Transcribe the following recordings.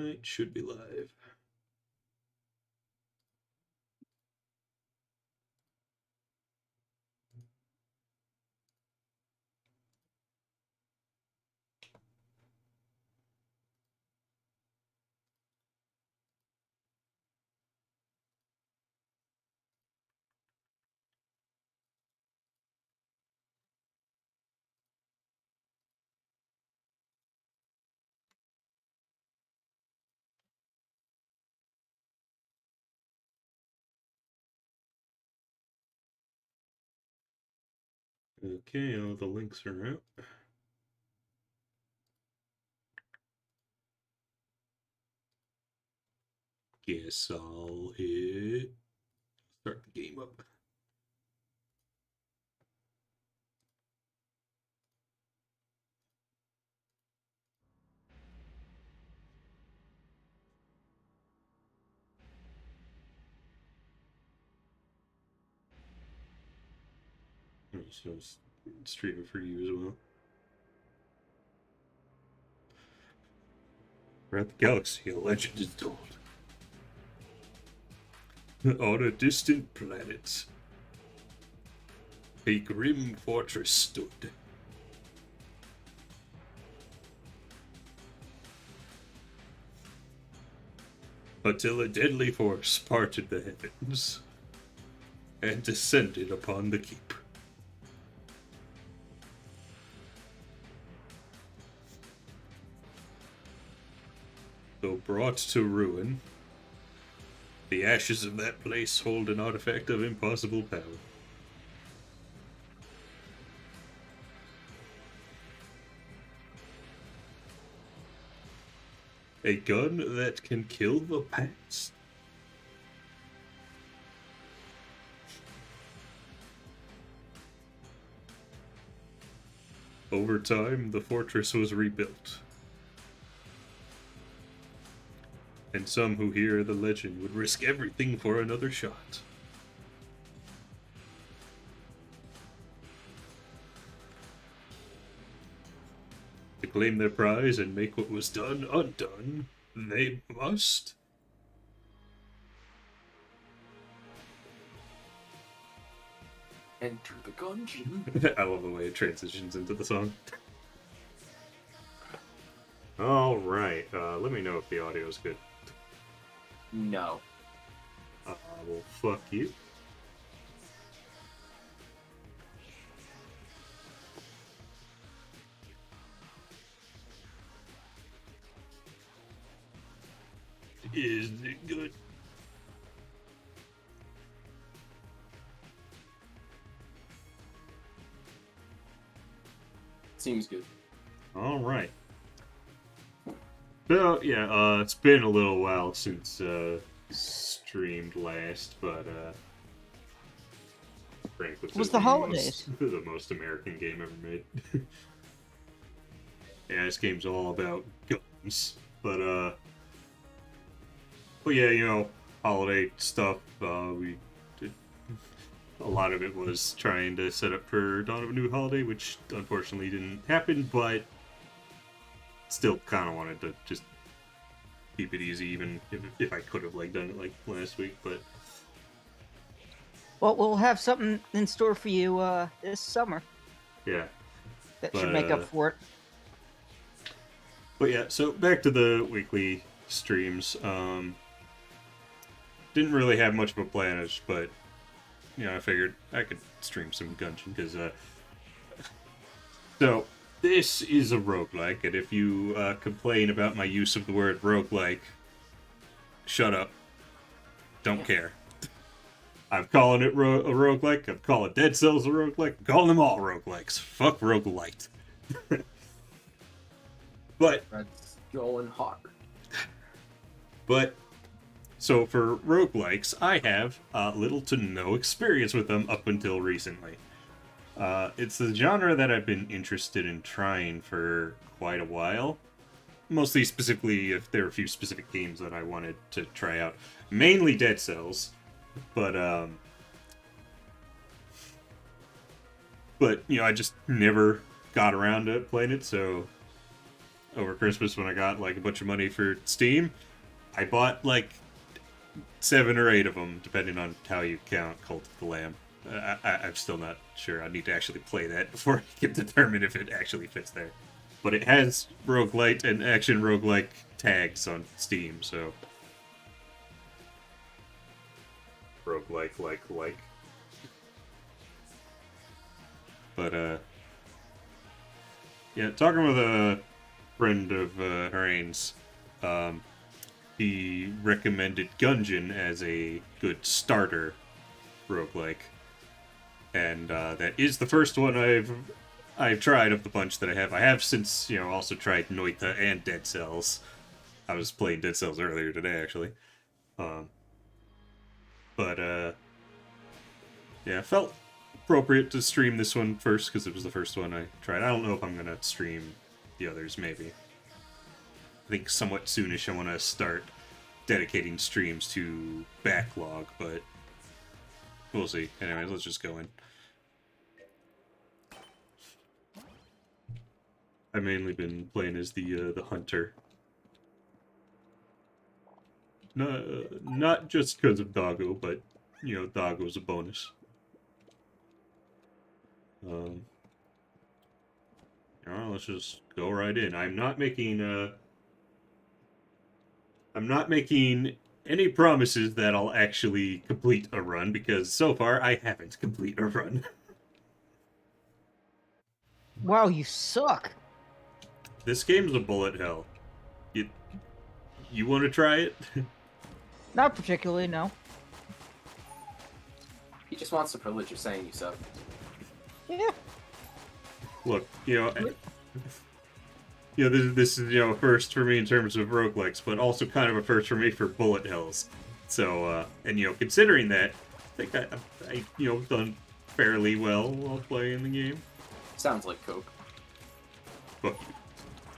Alright, should be live. Okay, all the links are out. Guess I'll hit start the game up. So streaming for you as well. Around the galaxy, a legend is told. On a distant planet, a grim fortress stood. Until a deadly force parted the heavens and descended upon the keep. Though brought to ruin, the ashes of that place hold an artifact of impossible power. A gun that can kill the past. Over time, the fortress was rebuilt. And some who hear the legend would risk everything for another shot. To claim their prize and make what was done undone, they must. Enter the Gungeon. I love the way it transitions into the song. Alright, let me know if the audio is good. No. Well, fuck you. Is it good? Seems good. Alright. So, yeah, it's been a little while since, streamed last, but, Frank was Was the holidays? The most American game ever made. Yeah, this game's all about guns, but yeah, you know, holiday stuff, we did, a lot of it was trying to set up for Dawn of a New Holiday, which unfortunately didn't happen, but still kind of wanted to just keep it easy, even if I could have like done it like last week, but Well, we'll have something in store for you this summer yeah. that should make up for it. But yeah, so back to the weekly streams. Didn't really have much of a plan, but you know, I figured I could stream some Gungeon because so this is a roguelike, and if you complain about my use of the word roguelike, shut up. Don't care. I'm calling it a roguelike. I'm calling Dead Cells a roguelike. I'm calling them all roguelikes. Fuck roguelite. But That's going hard. But so for roguelikes, I have little to no experience with them up until recently. It's the genre that I've been interested in trying for quite a while. Mostly specifically if there are a few specific games that I wanted to try out. Mainly Dead Cells. But you know, I just never got around to playing it, so over Christmas when I got like a bunch of money for Steam. I bought like 7 or 8 of them, depending on how you count Cult of the Lamb. I'm still not sure. I need to actually play that before I can determine if it actually fits there. But it has roguelite and action roguelike tags on Steam, so roguelike like. But yeah, talking with a friend of Harane's, he recommended Gungeon as a good starter roguelike. And that is the first one I've tried of the bunch that I have. I have since, also tried Noita and Dead Cells. I was playing Dead Cells earlier today, actually. But yeah, felt appropriate to stream this one first because it was the first one I tried. I don't know if I'm gonna stream the others, maybe. I think somewhat soonish I want to start dedicating streams to backlog, but we'll see. Anyways, let's just go in. I've mainly been playing as the hunter. No, not just because of Doggo, but, Doggo's a bonus. Let's just go right in. I'm not making any promises that I'll actually complete a run, because so far I haven't completed a run. Wow, you suck. This game's a bullet hell. You want to try it? Not particularly, no. He just wants the privilege of saying you suck. Yeah. Look, this is, a first for me in terms of roguelikes, but also kind of a first for me for bullet hells. So, and, considering that, I think I done fairly well while playing the game. Sounds like coke. But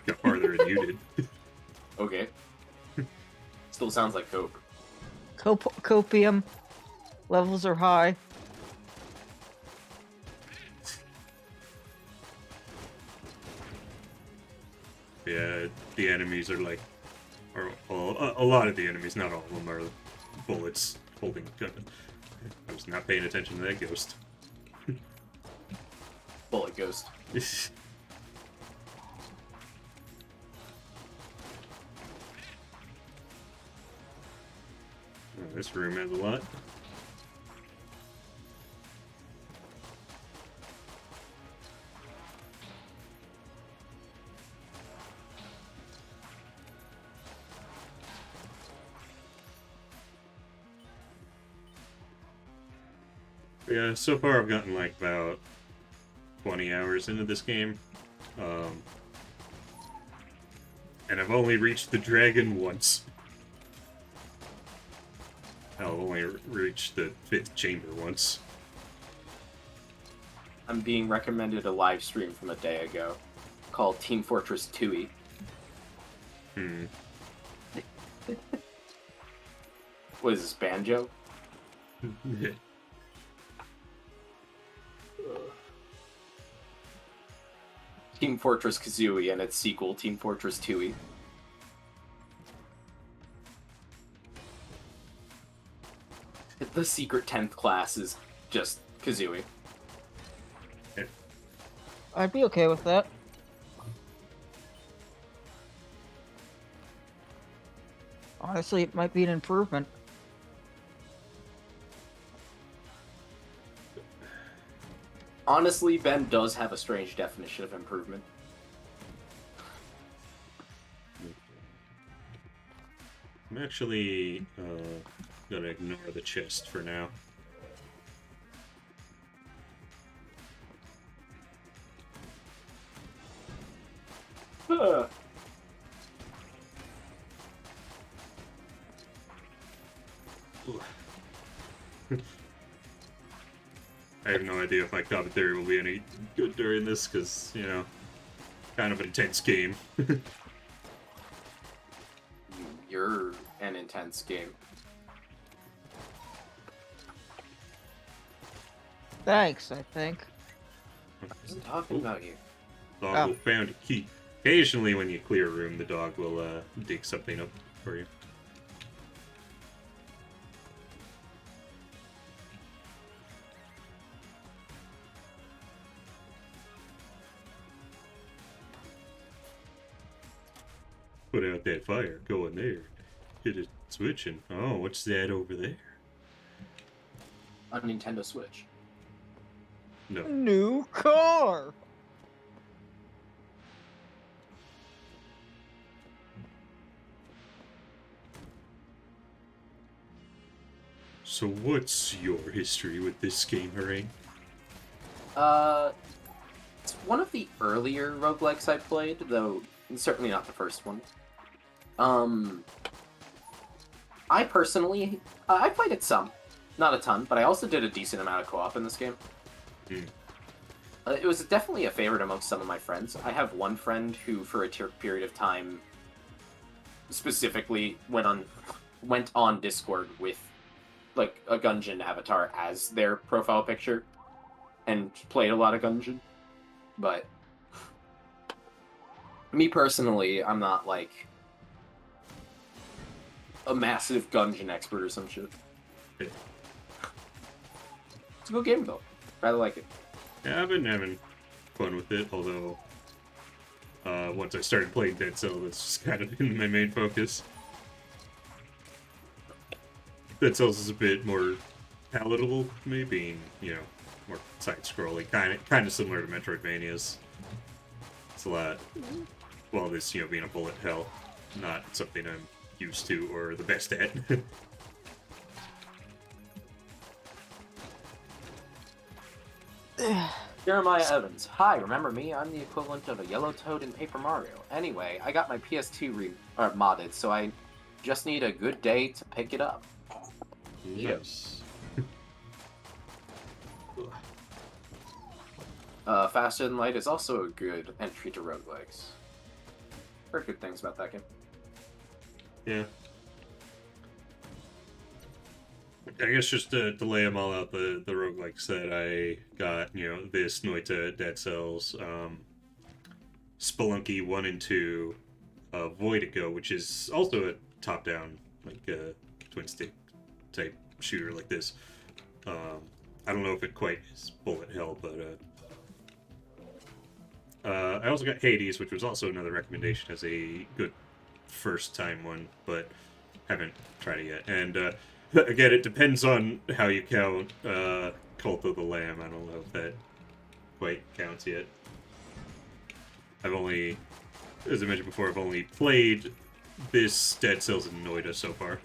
got farther than you did. Okay. Still sounds like coke. Copium. Levels are high. Yeah, the enemies are like, a lot of the enemies, not all of them, are bullets holding gun. I was not paying attention to that ghost. Bullet ghost. Oh, this room has a lot. Yeah, so far I've gotten like about 20 hours into this game. And I've only reached the dragon once. I've only reached the 5th chamber once. I'm being recommended a live stream from a day ago called Team Fortress 2e. What is this, Banjo? Team Fortress Kazooie and its sequel, Team Fortress 2e. The secret 10th class is just Kazooie. I'd be okay with that. Honestly, it might be an improvement. Honestly, Ben does have a strange definition of improvement. I'm actually gonna ignore the chest for now. I have no idea if my commentary will be any good during this, because, kind of an intense game. You're an intense game. Thanks, I think. I wasn't talking about you. Doggo found a key. Occasionally, when you clear a room, the dog will dig something up for you. Put out that fire. Go in there. Hit it switching. Oh, what's that over there? A Nintendo Switch. No. New car. So what's your history with this game, Hooray? It's one of the earlier roguelikes I played, though certainly not the first one. I personally, I played it some. Not a ton, but I also did a decent amount of co-op in this game. Hmm. It was definitely a favorite amongst some of my friends. I have one friend who, for a period of time, specifically went on Discord with like a Gungeon avatar as their profile picture, and played a lot of Gungeon. But me personally, I'm not like a massive Gungeon expert or some shit. Yeah. It's a good game though. I like it. Yeah, I've been having fun with it, although once I started playing Dead Cells, that's just kind of been my main focus. Dead Cells is a bit more palatable to me, being, you know, more side-scrolling, kind of similar to Metroidvanias. It's a lot, well, this, you know, being a bullet hell, not something I'm used to or the best at. Jeremiah Evans. Hi, remember me? I'm the equivalent of a yellow toad in Paper Mario. Anyway, I got my PS2 modded, so I just need a good day to pick it up. Yes. Faster Than Light is also a good entry to roguelikes. Heard good things about that game. Yeah. I guess just to lay them all out, the roguelikes that I got, you know, this, Noita, Dead Cells, Spelunky 1 and 2, Voidigo, which is also a top-down, like, twin-stick type shooter like this. I don't know if it quite is bullet hell, but, I also got Hades, which was also another recommendation as a good first-time one, but haven't tried it yet. And, again, it depends on how you count Cult of the Lamb. I don't know if that quite counts yet. I've only, as I mentioned before, I've only played this, Dead Cells, and Noita so far.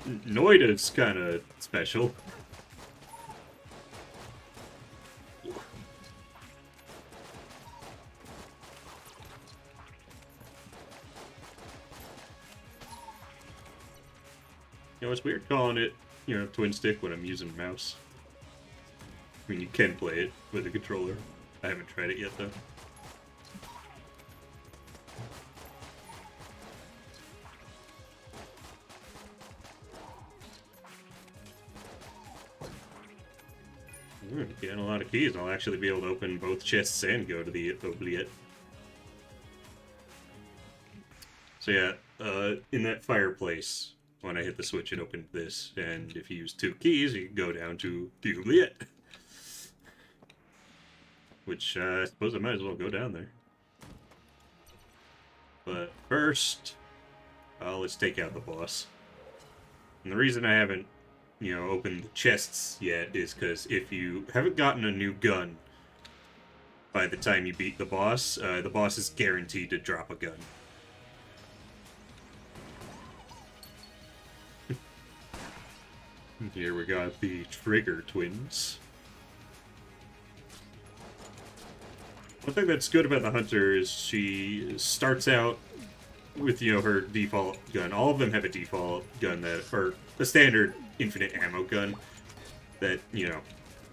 Noita's kind of special. You know, it's weird calling it, you know, twin stick when I'm using mouse. I mean, you can play it with a controller. I haven't tried it yet, though. Getting a lot of keys. I'll actually be able to open both chests and go to the oubliette. So yeah, in that fireplace, when I hit the switch, it opened this, and if you use 2 keys, you can go down to the oubliette. Which, I suppose I might as well go down there. But first, let's take out the boss. And the reason I haven't, you know, opened the chests yet is because if you haven't gotten a new gun by the time you beat the boss is guaranteed to drop a gun. Here we got the Trigger Twins. One thing that's good about the Hunter is she starts out with, you know, her default gun. All of them have a default gun or a standard infinite ammo gun that, you know,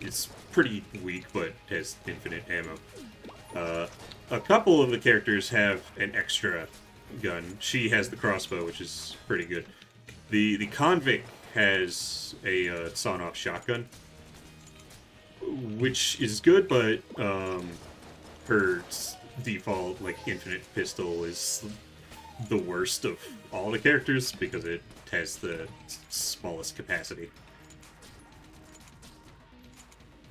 is pretty weak but has infinite ammo. A couple of the characters have an extra gun. She has the crossbow, which is pretty good. The convict has a sawn-off shotgun, which is good, but her default like infinite pistol is the worst of all the characters because it has the smallest capacity.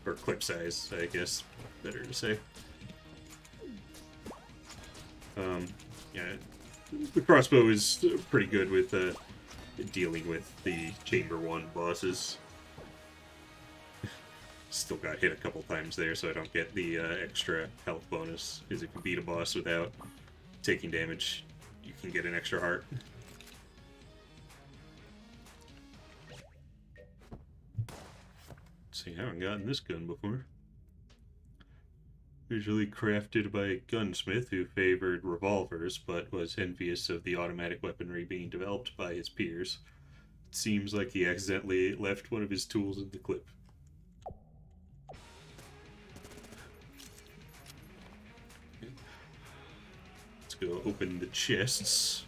Or clip size, I guess, better to say. Yeah, the crossbow is pretty good with dealing with the Chamber 1 bosses. Still got hit a couple times there, so I don't get the extra health bonus. Because if you beat a boss without taking damage, you can get an extra heart. Let's see, I haven't gotten this gun before. Usually crafted by a gunsmith who favored revolvers, but was envious of the automatic weaponry being developed by his peers. It seems like he accidentally left one of his tools in the clip. Let's go open the chests.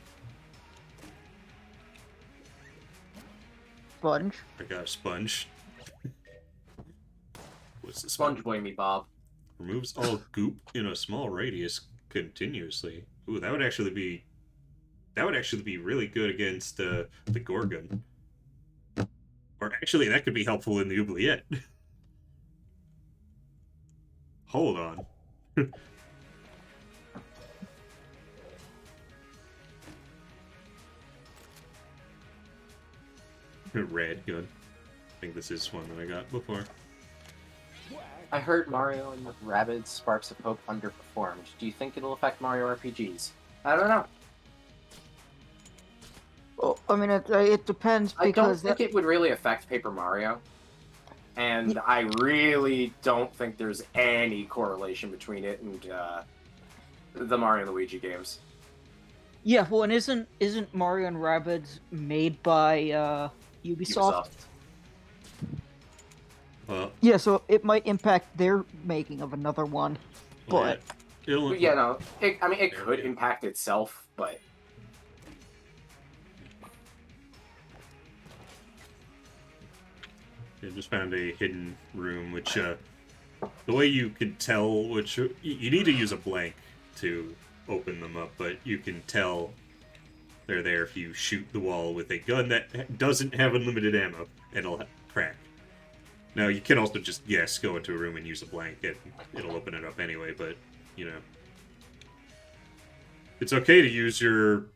Sponge. I got a sponge. What's the Sponge boy me, Bob. Removes all goop in a small radius continuously. Ooh, that would actually be really good against the Gorgon. Or actually, that could be helpful in the oubliette. Hold on. Red gun. I think this is one that I got before. I heard Mario and Rabbids Sparks of Hope underperformed. Do you think it'll affect Mario RPGs? I don't know. Well, I mean, it depends I don't because think it would really affect Paper Mario. And I really don't think there's any correlation between it and the Mario and Luigi games. yeah. Well, and isn't Mario and Rabbids made by Ubisoft? Well, Yeah, so it might impact their making of another one. But it'll, But yeah, no. It There could we go. impact itself, but I just found a hidden room, which, the way you can tell which... You need to use a blank to open them up, but you can tell they're there if you shoot the wall with a gun that doesn't have unlimited ammo. It'll crack. Now, you can also just, yes, go into a room and use a blank, and it'll open it up anyway, but, you know... It's okay to use your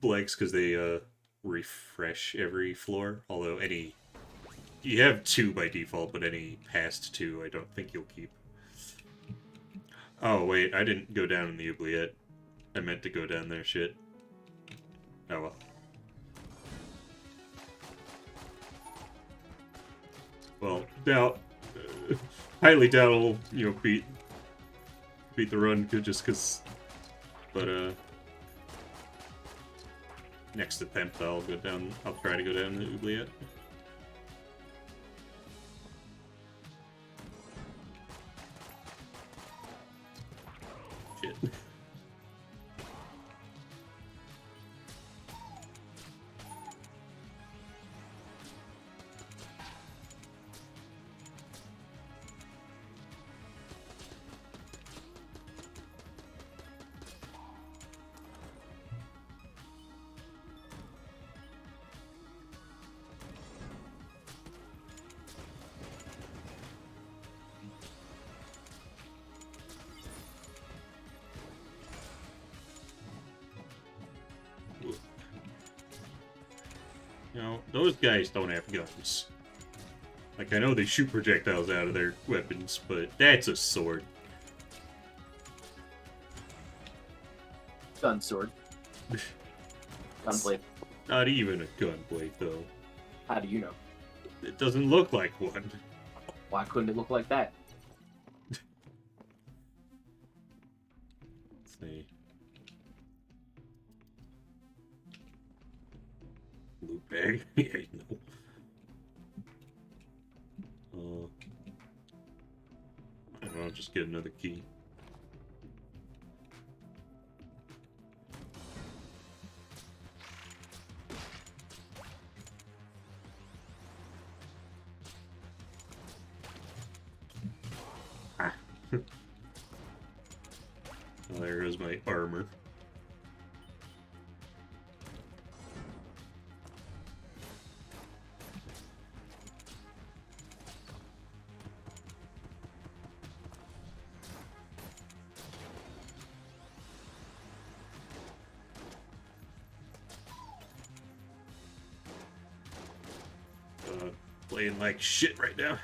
blanks, because they, refresh every floor, although any... You have 2 by default, but any past 2 I don't think you'll keep. Oh, wait, I didn't go down in the oubliette. I meant to go down there, shit. Oh well. Well, doubt... highly doubt I'll, you know, beat the run just because... But, next attempt I'll try to go down the oubliette. Shit. You know, those guys don't have guns. Like, I know they shoot projectiles out of their weapons, but that's a sword. gun sword. Gunblade. Not even a gunblade, though. How do you know? It doesn't look like one. Why couldn't it look like that? Let's see. Loot bag? Yeah, no. I don't know, I'll just get another key. Oh, there goes my armor. Playing like shit right now.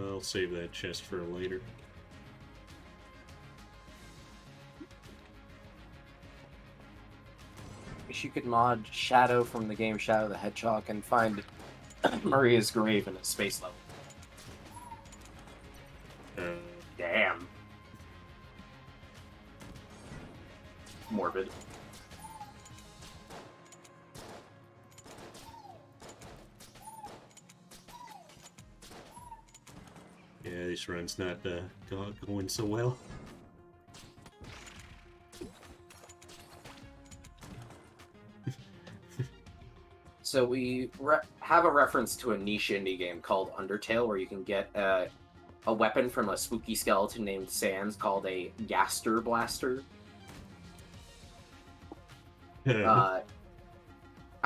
I'll save that chest for later. Wish you could mod Shadow from the game Shadow the Hedgehog and find Maria's grave in a space level. Damn. Morbid. Yeah, this run's not going so well. So we have a reference to a niche indie game called Undertale, where you can get a weapon from a spooky skeleton named Sans called a Gaster Blaster. I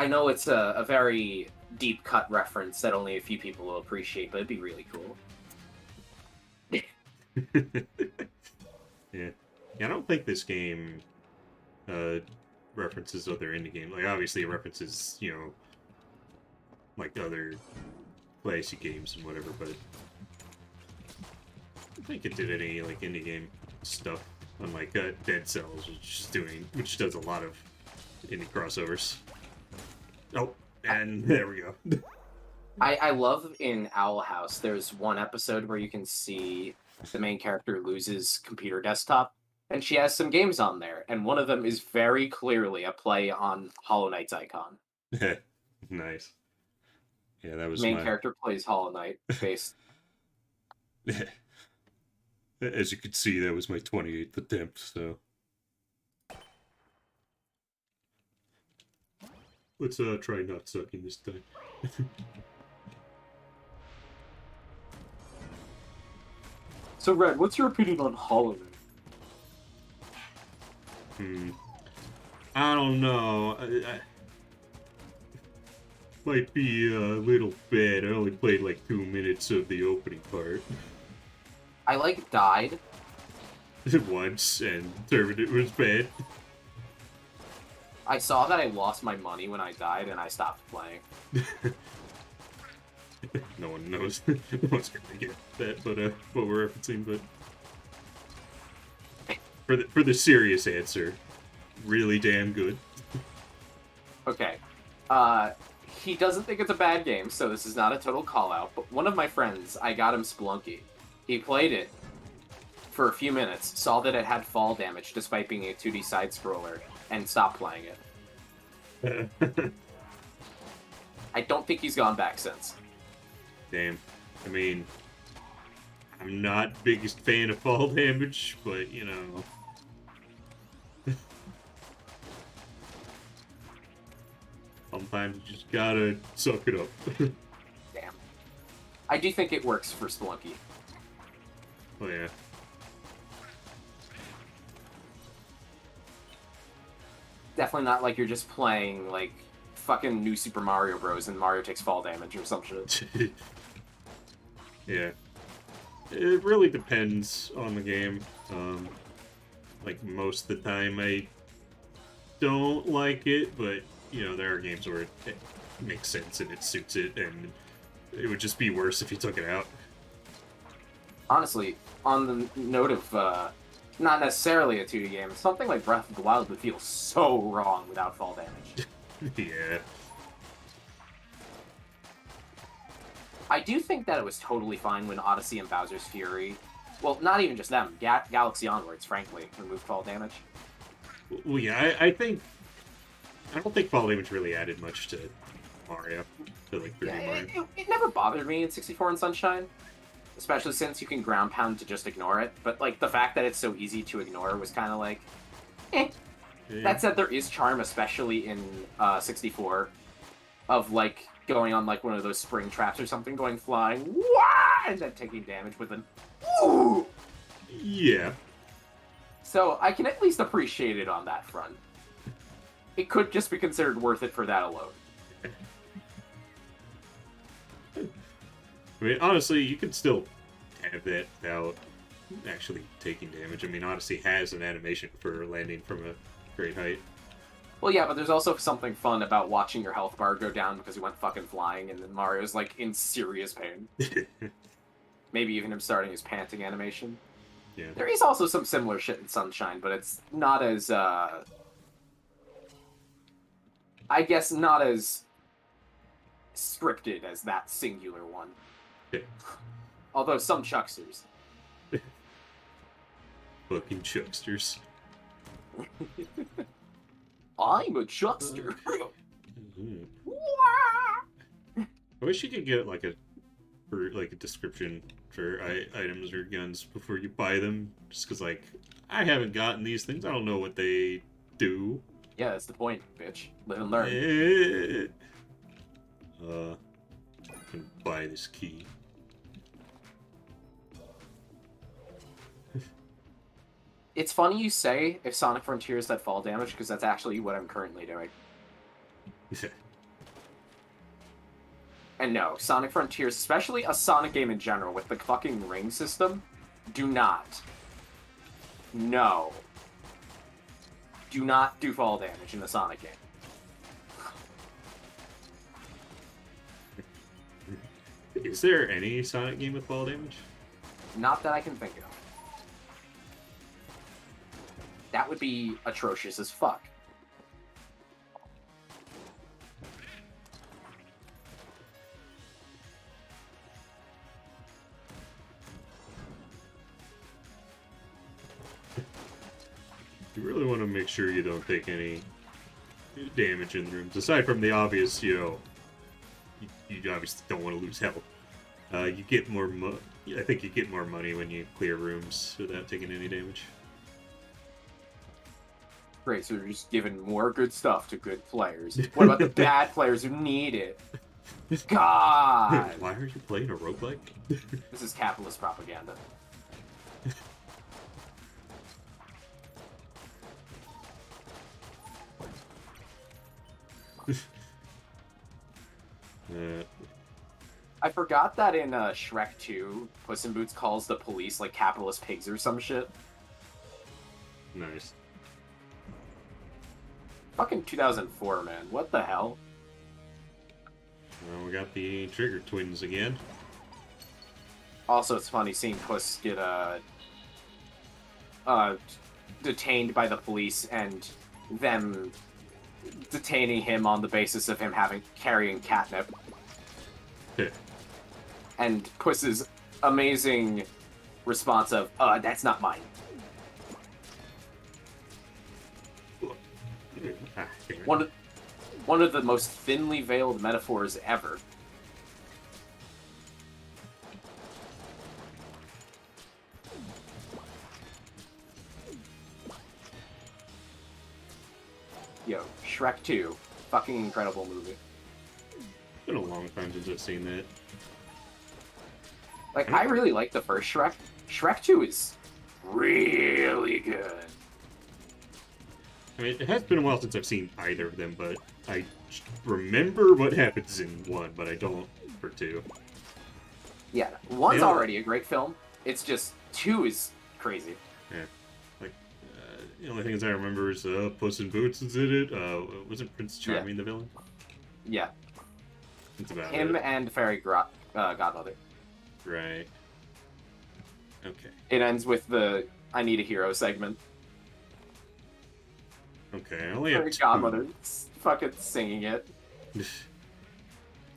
know it's a very deep cut reference that only a few people will appreciate, but it'd be really cool. Yeah. I don't think this game references other indie games. Like, obviously it references, you know, like other classic games and whatever, but I don't think it did any, like, indie game stuff. Unlike Dead Cells, which does a lot of indie crossovers. Oh, and there we go. I love in Owl House, there's one episode where you can see the main character loses computer desktop, and she has some games on there, and one of them is very clearly a play on Hollow Knight's icon. Nice. Yeah, that was main character plays Hollow Knight based. As you could see, that was my 28th attempt, so let's try not sucking this time. So Red, what's your opinion on Hollow Knight? I don't know. I might be a little bad. I only played like 2 minutes of the opening part. I died once and determined it was bad. I saw that I lost my money when I died, and I stopped playing. No one knows. No one's gonna get that, but what we're referencing. But for the serious answer, really damn good. Okay, he doesn't think it's a bad game, so this is not a total call out. But one of my friends, I got him Spelunky. He played it for a few minutes, saw that it had fall damage despite being a 2D side scroller, and stopped playing it. I don't think he's gone back since. Damn. I mean, I'm not biggest fan of fall damage, but you know. Sometimes you just gotta suck it up. Damn. I do think it works for Spelunky. Oh yeah. Definitely not like you're just playing, like, fucking New Super Mario Bros. And Mario takes fall damage or some shit. Yeah. It really depends on the game. Like, most of the time I don't like it, but, you know, there are games where it makes sense and it suits it, and it would just be worse if you took it out. Honestly, on the note of, not necessarily a 2D game, something like Breath of the Wild would feel so wrong without fall damage. Yeah. I do think that it was totally fine when Odyssey and Bowser's Fury Well, not even just them. Galaxy onwards, frankly, removed fall damage. Well, yeah, I think I don't think fall damage really added much to Mario, to like 3D Yeah, Mario. it never bothered me in 64 and Sunshine, especially since you can ground pound to just ignore it. But like the fact that it's so easy to ignore was kind of like, eh. Yeah. That said, there is charm, especially in 64, of like going on like one of those spring traps or something, going flying, wah, and then taking damage with an ooh. Yeah. So I can at least appreciate it on that front. It could just be considered worth it for that alone. I mean, honestly, you could still have that without actually taking damage. I mean, Odyssey has an animation for landing from a great height. Well, yeah, but there's also something fun about watching your health bar go down because you went fucking flying, and then Mario's like in serious pain. Maybe even him starting his panting animation. Yeah. There is also some similar shit in Sunshine, but it's not as, I guess not as scripted as that singular one. Although some chucksters. Fucking chucksters. I'm a chuckster. Mm. I wish you could get like a description for items or guns before you buy them. Just because like I haven't gotten these things, I don't know what they do. Yeah, that's the point, bitch. Live and learn. I can buy this key. It's funny you say if Sonic Frontiers that fall damage, because that's actually what I'm currently doing. And no, Sonic Frontiers, especially a Sonic game in general, with the fucking ring system, do not. No. Do not do fall damage in the Sonic game. Is there any Sonic game with fall damage? Not that I can think of. That would be atrocious as fuck. You really want to make sure you don't take any damage in rooms, aside from the obvious, you obviously don't want to lose health. You get more I think you get more money when you clear rooms without taking any damage. Great, so you're just giving more good stuff to good players. What about the bad players who need it? God! Why are you playing a roguelike? This is capitalist propaganda. I forgot that in Shrek 2, Puss in Boots calls the police like capitalist pigs or some shit. Nice. Fucking 2004, man. What the hell? Well, we got the Trigger Twins again. Also, it's funny seeing Puss get detained by the police and them detaining him on the basis of him carrying catnip. And Puss's amazing response of, that's not mine. One of the most thinly veiled metaphors ever. Yo, Shrek 2. Fucking incredible movie. It's been a long time since I've seen that. Like, I really like the first Shrek. Shrek 2 is really good. I mean, it has been a while since I've seen either of them, but I remember what happens in one, but I don't for two. Yeah, one's Yeah. already a great film. It's just 2 is crazy. Yeah. Like, the only things I remember is Puss in Boots is in it. Wasn't Prince Charming the villain? Yeah, That's about him it. and Fairy Godmother. Right. Okay. It ends with the I Need a Hero segment. Okay, I only have Fairy two. Godmother fucking singing it.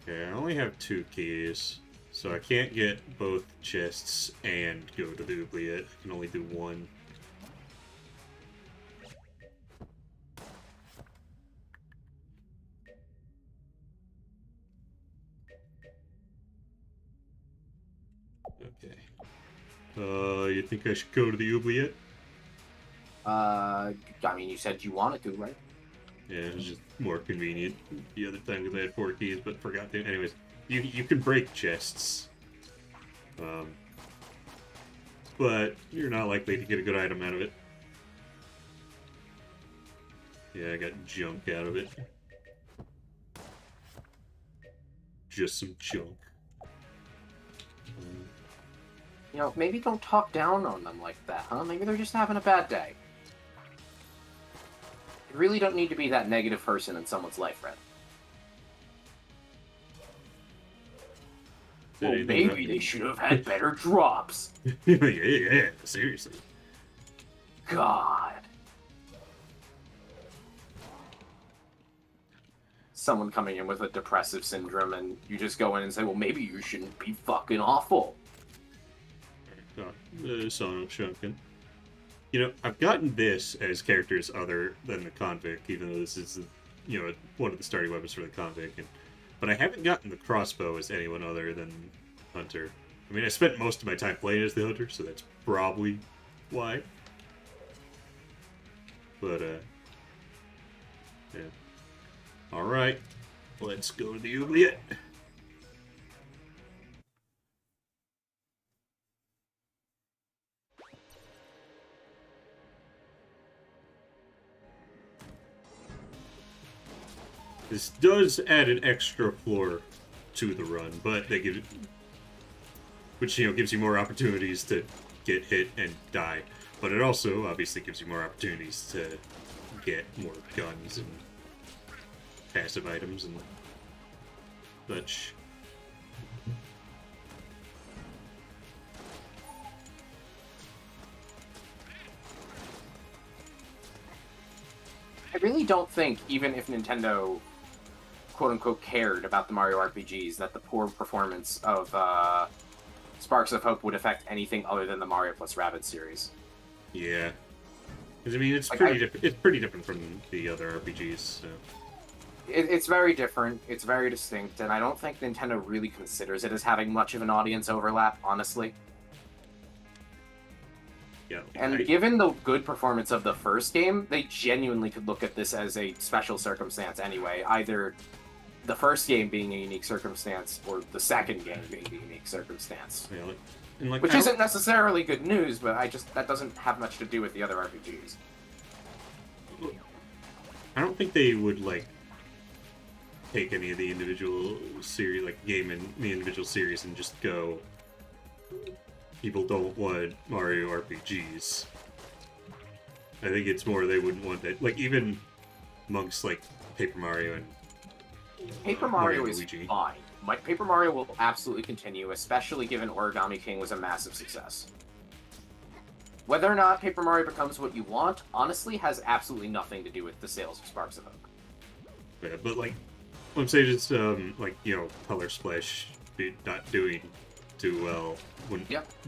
Okay, I only have 2 keys. So I can't get both chests and go to the oubliette. I can only do one. Okay. You think I should go to the oubliette? I mean, you said you wanted to, right? Yeah, it was just more convenient the other time because I had 4 keys, but forgot to. Anyways, you can break chests. But you're not likely to get a good item out of it. Yeah, I got junk out of it. Just some junk. You know, maybe don't talk down on them like that, huh? Maybe they're just having a bad day. You really don't need to be that negative person in someone's life, Red. Well, maybe they should have had better drops. yeah, seriously. God. Someone coming in with a depressive syndrome, and you just go in and say, well, maybe you shouldn't be fucking awful. Sono Shunkin. You know, I've gotten this as characters other than the convict, even though this is, you know, one of the starting weapons for the convict. But I haven't gotten the crossbow as anyone other than Hunter. I mean, I spent most of my time playing as the Hunter, so that's probably why. But, yeah. Alright, let's go to the oubliette. This does add an extra floor to the run, but they give it, which, you know, gives you more opportunities to get hit and die. But it also obviously gives you more opportunities to get more guns and passive items and such. I really don't think, even if Nintendo quote-unquote cared about the Mario RPGs, that the poor performance of Sparks of Hope would affect anything other than the Mario plus Rabbids series. Yeah. Because, I mean, it's Like, it's pretty different from the other RPGs, so. It's very different, it's very distinct, and I don't think Nintendo really considers it as having much of an audience overlap, honestly. Yeah. And given the good performance of the first game, they genuinely could look at this as a special circumstance anyway. Either the first game being a unique circumstance, or the second game being a unique circumstance. Yeah, and like, Which isn't necessarily good news, but that doesn't have much to do with the other RPGs. I don't think they would, like, take any of the individual series, like, game in the individual series and just go, people don't want Mario RPGs. I think it's more they wouldn't want that. Like, even amongst, like, Paper Mario and Paper Mario is Luigi. fine. Paper Mario will absolutely continue, especially given Origami King was a massive success. Whether or not Paper Mario becomes what you want, honestly, has absolutely nothing to do with the sales of Sparks of Hope. Yeah, but, like, what I'm saying is, like, you know, Color Splash not doing too well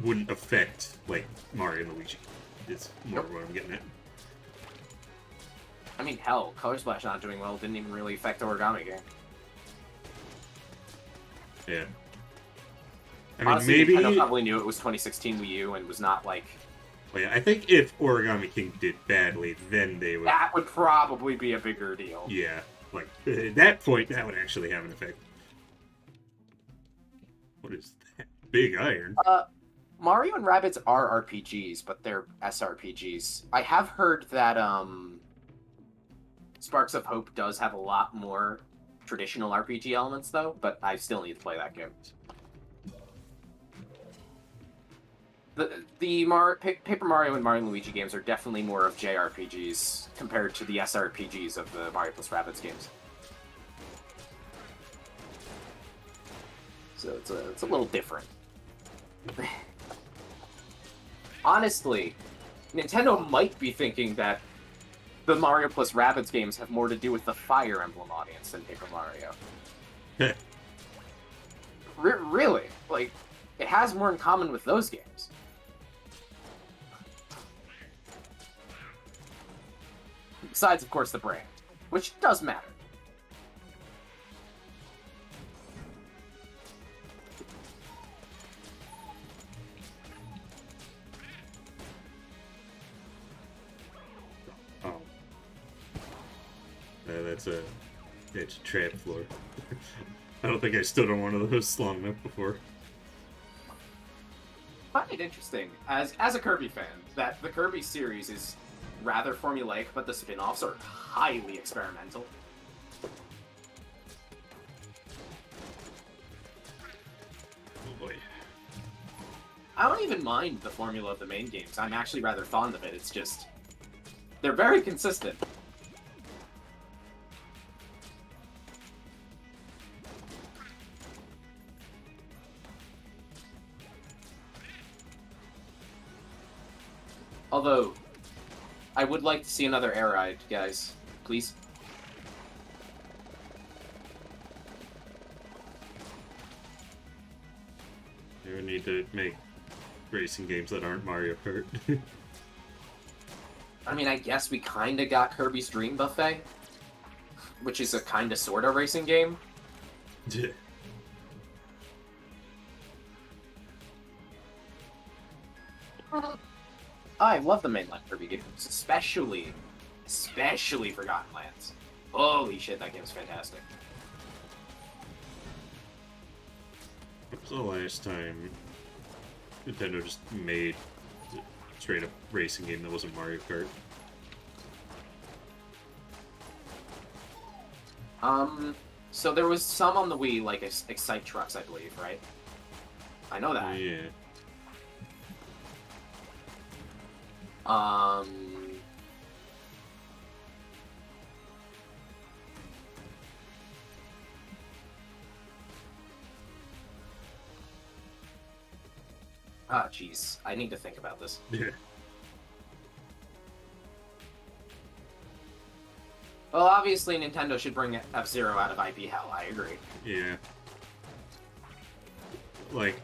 wouldn't affect, like, Mario and Luigi. It's more what I'm getting at. I mean, hell, Color Splash not doing well didn't even really affect Origami King. Yeah. I Honestly, mean, maybe Nintendo probably knew it was 2016 Wii U and was not like... Well, yeah, I think if Origami King did badly, then they would... That would probably be a bigger deal. Yeah. Like, at that point, that would actually have an effect. What is that? Big Iron? Mario and Rabbids are RPGs, but they're SRPGs. I have heard that, Sparks of Hope does have a lot more traditional RPG elements, though, but I still need to play that game. The Paper Mario and Mario and Luigi games are definitely more of JRPGs compared to the SRPGs of the Mario plus Rabbids games. So it's a little different. Honestly, Nintendo might be thinking that the Mario plus Rabbids games have more to do with the Fire Emblem audience than Paper Mario. Really, like, it has more in common with those games. Besides, of course, the brand, which does matter. Oh. It's a trap floor. I don't think I stood on one of those long enough before. I find it interesting, as a Kirby fan, that the Kirby series is rather formulaic, but the spin-offs are highly experimental. Oh boy. I don't even mind the formula of the main games. I'm actually rather fond of it. It's just... they're very consistent. Although, I would like to see another air ride, guys. Please. You need to make racing games that aren't Mario Kart. I mean, I guess we kinda got Kirby's Dream Buffet, which is a kinda sorta racing game. Yeah. I love the mainline Kirby games, especially Forgotten Lands. Holy shit, that game's fantastic. When was the last time Nintendo just made a straight up racing game that wasn't Mario Kart? So there was some on the Wii, like Excite Trucks, I believe, right? I know that. Yeah. Ah, jeez. I need to think about this. Yeah. Well, obviously Nintendo should bring F-Zero out of IP hell, I agree. Yeah. Like,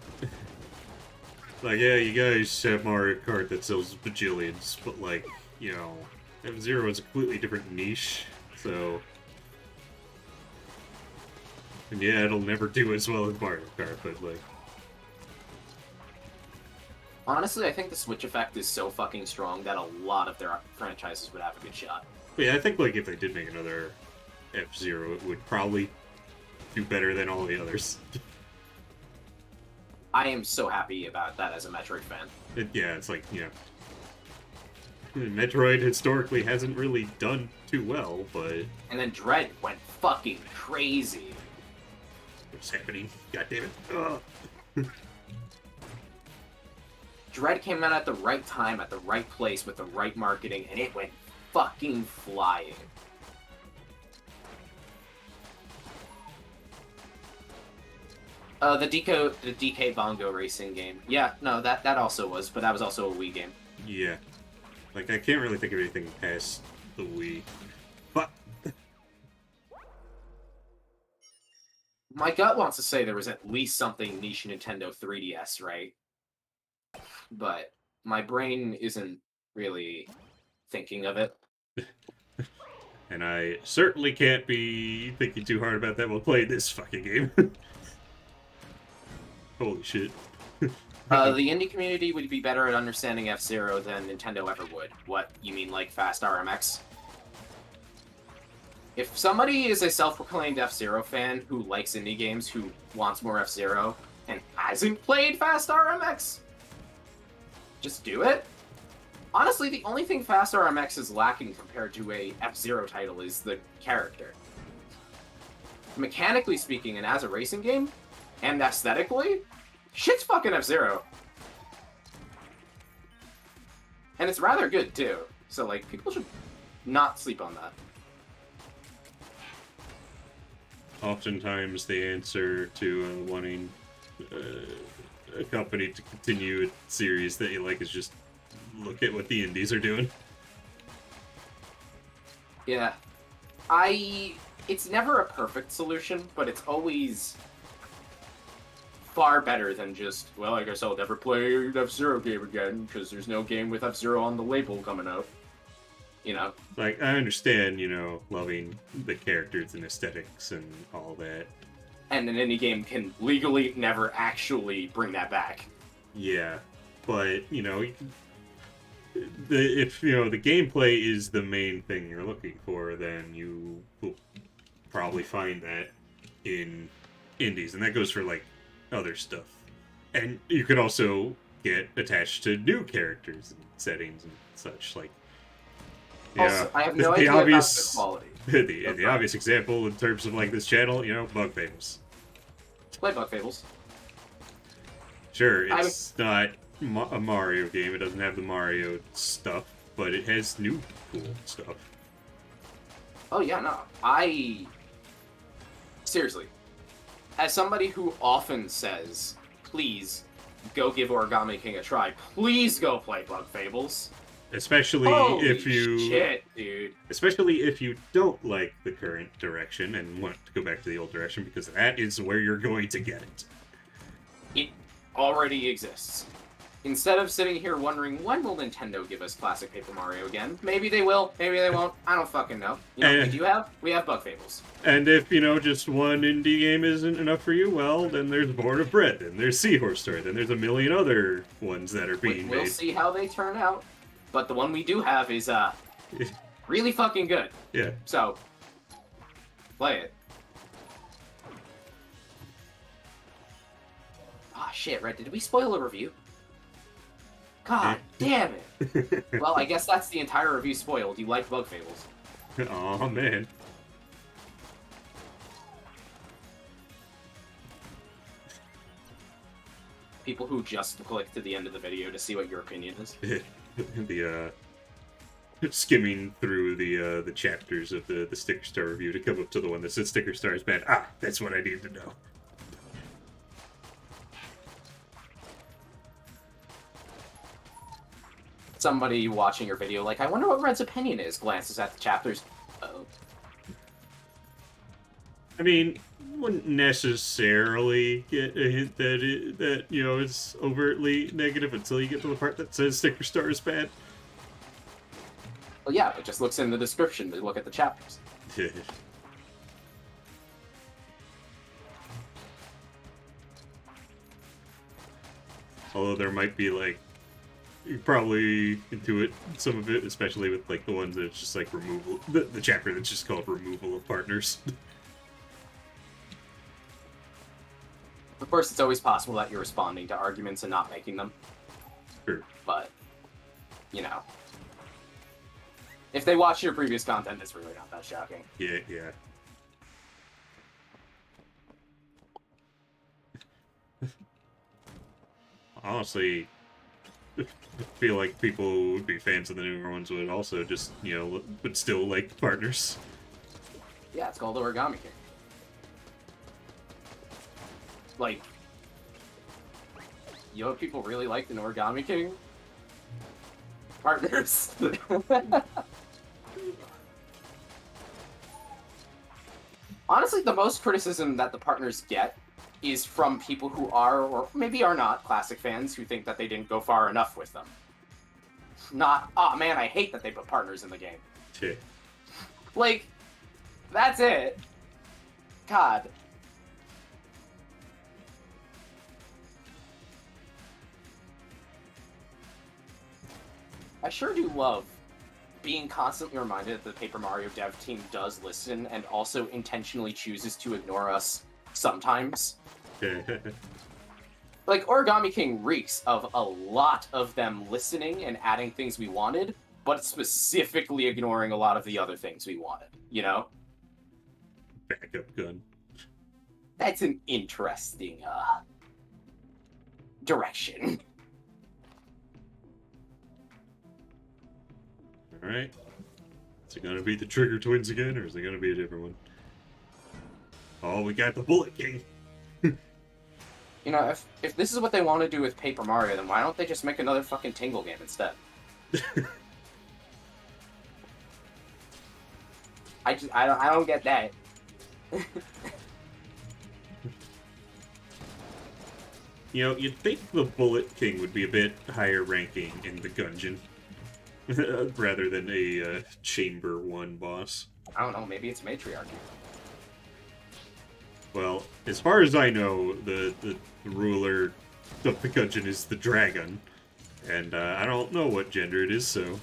yeah, you guys have Mario Kart that sells bajillions, but like, you know, F-Zero is a completely different niche, so... And yeah, it'll never do as well as Mario Kart, but like... Honestly, I think the Switch effect is so fucking strong that a lot of their franchises would have a good shot. But yeah, I think like if they did make another F-Zero, it would probably do better than all the others. I am so happy about that as a Metroid fan. Yeah, it's like, you know... Metroid historically hasn't really done too well, but... And then Dread went fucking crazy. What's happening? God damn it. Ugh. Dread came out at the right time, at the right place, with the right marketing, and it went fucking flying. The DK Bongo racing game. Yeah, no, that also was, but that was also a Wii game. Yeah. Like, I can't really think of anything past the Wii. But... My gut wants to say there was at least something niche Nintendo 3DS, right? But my brain isn't really thinking of it. And I certainly can't be thinking too hard about that while playing this fucking game. Holy shit. The indie community would be better at understanding F-Zero than Nintendo ever would. What, you mean like Fast RMX? If somebody is a self-proclaimed F-Zero fan who likes indie games, who wants more F-Zero, and hasn't played Fast RMX, just do it. Honestly, the only thing Fast RMX is lacking compared to a F-Zero title is the character. Mechanically speaking, and as a racing game, and aesthetically, shit's fucking F-Zero. And it's rather good, too. So, like, people should not sleep on that. Oftentimes the answer to wanting a company to continue a series that you like is just look at what the indies are doing. Yeah. It's never a perfect solution, but it's always far better than just, well, I guess I'll never play an F-Zero game again because there's no game with F-Zero on the label coming out. You know? Like, I understand, you know, loving the characters and aesthetics and all that. And an indie game can legally never actually bring that back. Yeah, but, you know, if, you know, the gameplay is the main thing you're looking for, then you will probably find that in indies, and that goes for, like, other stuff. And you could also get attached to new characters and settings and such, like, yeah, Also, I have no idea obvious, about the quality. the obvious example in terms of, like, this channel, you know, Bug Fables. Play Bug Fables. Sure, it's not a Mario game, it doesn't have the Mario stuff, but it has new cool stuff. Oh, yeah, no. Seriously. As somebody who often says, please go give Origami King a try, please go play Bug Fables. Especially Holy if you... shit, dude. Especially if you don't like the current direction and want to go back to the old direction, because that is where you're going to get it. It already exists. Instead of sitting here wondering, when will Nintendo give us classic Paper Mario again? Maybe they will, maybe they won't. I don't fucking know. You know what we do have? We have Bug Fables. And if, you know, just one indie game isn't enough for you, well, then there's Board of Bread, and there's Seahorse Story, then there's a million other ones that are being made. We'll see how they turn out. But the one we do have is, really fucking good. Yeah. So, play it. Ah, shit, Red, did we spoil a review? God damn it! Well, I guess that's the entire review spoiled. You like Bug Fables. Aw, man. People who just click to the end of the video to see what your opinion is. The, skimming through the chapters of the Sticker Star review to come up to the one that says Sticker Star is bad. Ah, that's what I need to know. Somebody watching your video like, I wonder what Red's opinion is, glances at the chapters. Uh-oh. I mean, wouldn't necessarily get a hint that you know, it's overtly negative until you get to the part that says Sticker Star is bad. Well, yeah, it just looks in the description to look at the chapters. Although there might be, like, you probably intuit some of it, especially with, like, the ones that it's just, like, removal... The chapter that's just called Removal of Partners. Of course, it's always possible that you're responding to arguments and not making them. Sure. But, you know. If they watch your previous content, it's really not that shocking. Yeah, yeah. Honestly, I feel like people who would be fans of the newer ones would also just, you know, would still like Partners. Yeah, it's called Origami King. Like, you know what people really liked in Origami King? Partners. Honestly, the most criticism that the partners get is from people who are, or maybe are not, classic fans who think that they didn't go far enough with them. Not, oh man, I hate that they put partners in the game. Okay. Like, that's it. God. I sure do love being constantly reminded that the Paper Mario dev team does listen and also intentionally chooses to ignore us sometimes. Like, Origami King reeks of a lot of them listening and adding things we wanted, but specifically ignoring a lot of the other things we wanted, you know? Backup gun. That's an interesting, direction. Alright. Is it gonna be the Trigger Twins again, or is it gonna be a different one? Oh, we got the Bullet King! You know, if this is what they want to do with Paper Mario, then why don't they just make another fucking Tingle game instead? I don't get that. You know, you'd think the Bullet King would be a bit higher ranking in the Gungeon, rather than a Chamber 1 boss. I don't know, maybe it's matriarchy. Well, as far as I know, the ruler of the Gungeon is the dragon. And I don't know what gender it is, so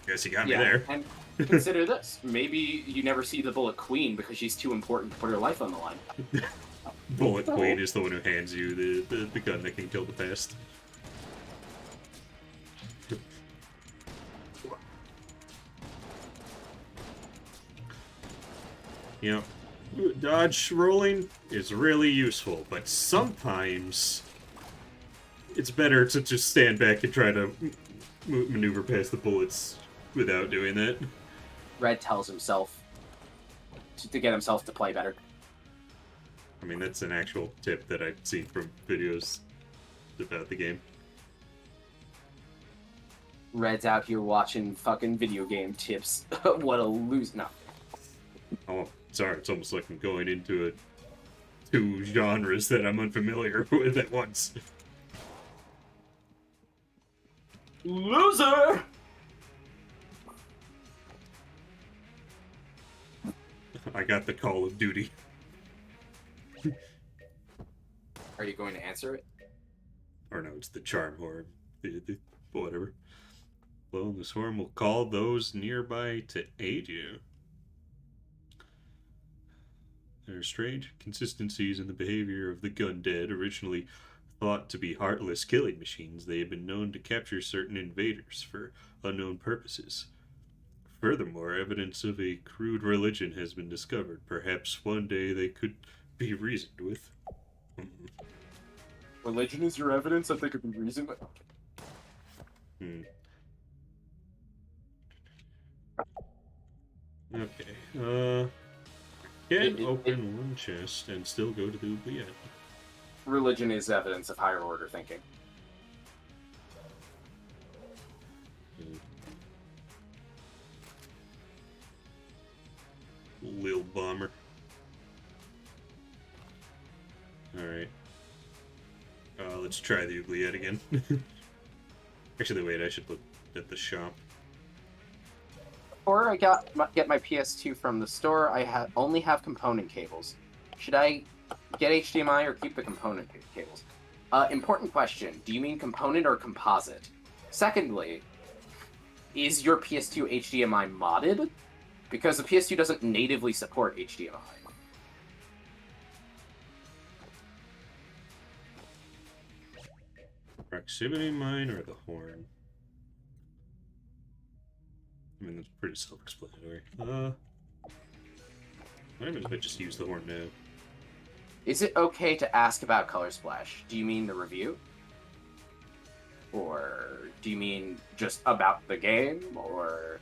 guess you got me there. And consider this. Maybe you never see the Bullet Queen because she's too important to put her life on the line. Bullet Queen is the one who hands you the gun that can kill the pest. You know, dodge rolling is really useful, but sometimes it's better to just stand back and try to maneuver past the bullets without doing that. Red tells himself to get himself to play better. I mean, that's an actual tip that I've seen from videos about the game. Red's out here watching fucking video game tips. What a lose. No. Oh, sorry, it's almost like I'm going into two genres that I'm unfamiliar with at once. Loser! I got the Call of Duty. Are you going to answer it? Or no, it's the Charm Horn. Whatever. Well, the swarm will call those nearby to aid you. There are strange consistencies in the behavior of the Gundead, originally thought to be heartless killing machines. They have been known to capture certain invaders for unknown purposes. Furthermore, evidence of a crude religion has been discovered. Perhaps one day they could be reasoned with. Religion is your evidence that they could be reasoned with? Okay, can open one chest and still go to the oubliette. Religion is evidence of higher order thinking. Lil Bomber. Alright. Let's try the oubliette again. Actually, wait, I should look at the shop. Before I get my PS2 from the store, I only have component cables. Should I get HDMI or keep the component cables? Important question. Do you mean component or composite? Secondly, is your PS2 HDMI modded? Because the PS2 doesn't natively support HDMI. Proximity mine or the horn? I mean, that's pretty self-explanatory. Might as well just use the horn now. Is it okay to ask about Color Splash? Do you mean the review? Or do you mean just about the game? Or...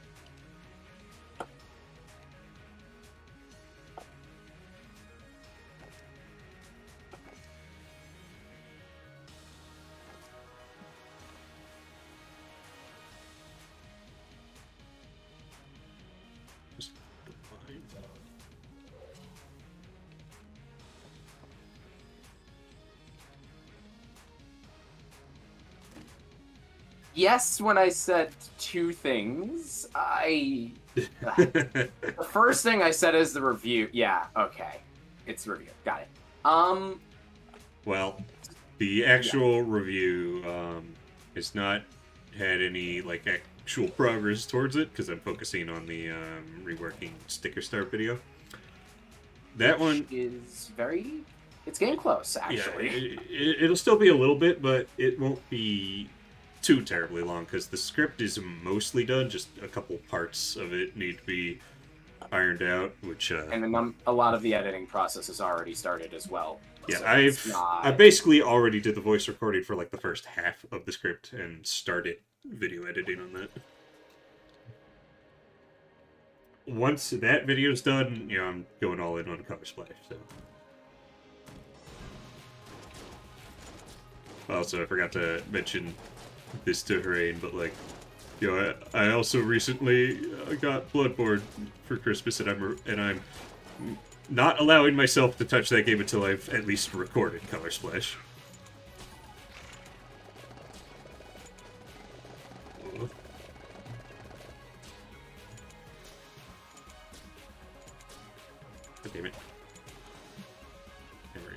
Yes, when I said two things, the first thing I said is the review. Yeah, okay. It's the review. Got it. Well, the actual review has not had any, like, actual progress towards it, because I'm focusing on the reworking sticker start video. That one is very... It's getting close, actually. Yeah, it'll still be a little bit, but it won't be too terribly long, because the script is mostly done. Just a couple parts of it need to be ironed out, which... and a lot of the editing process has already started as well. Yeah, so I basically already did the voice recording for, like, the first half of the script and started video editing on that. Once that video's done, you know, I'm going all in on Color Splash, so... Also, I forgot to mention this to Harain, but, like, you know, I also recently got Bloodborne for Christmas, and I'm not allowing myself to touch that game until I've at least recorded Color Splash. God damn it. There we go.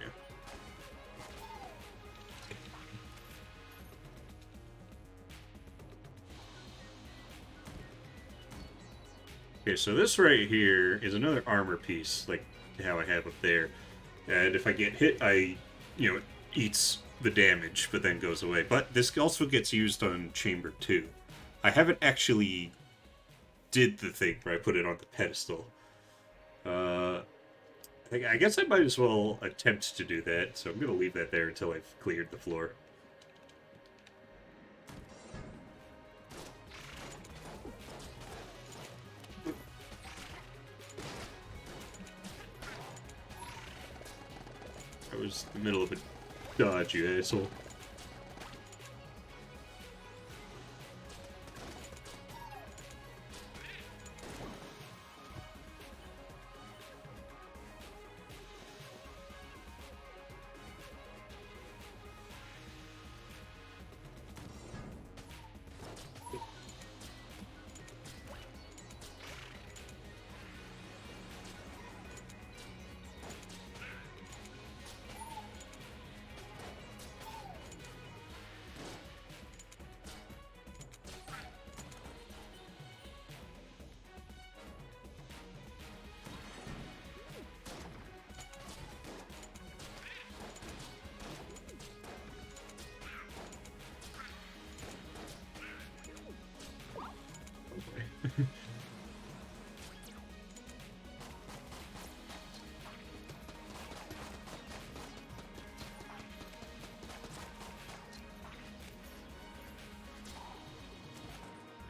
Okay, so this right here is another armor piece, like how I have up there. And if I get hit, it eats the damage, but then goes away. But this also gets used on Chamber 2. I haven't actually did the thing where I put it on the pedestal. I guess I might as well attempt to do that, so I'm going to leave that there until I've cleared the floor. I was in the middle of a dodge, you asshole.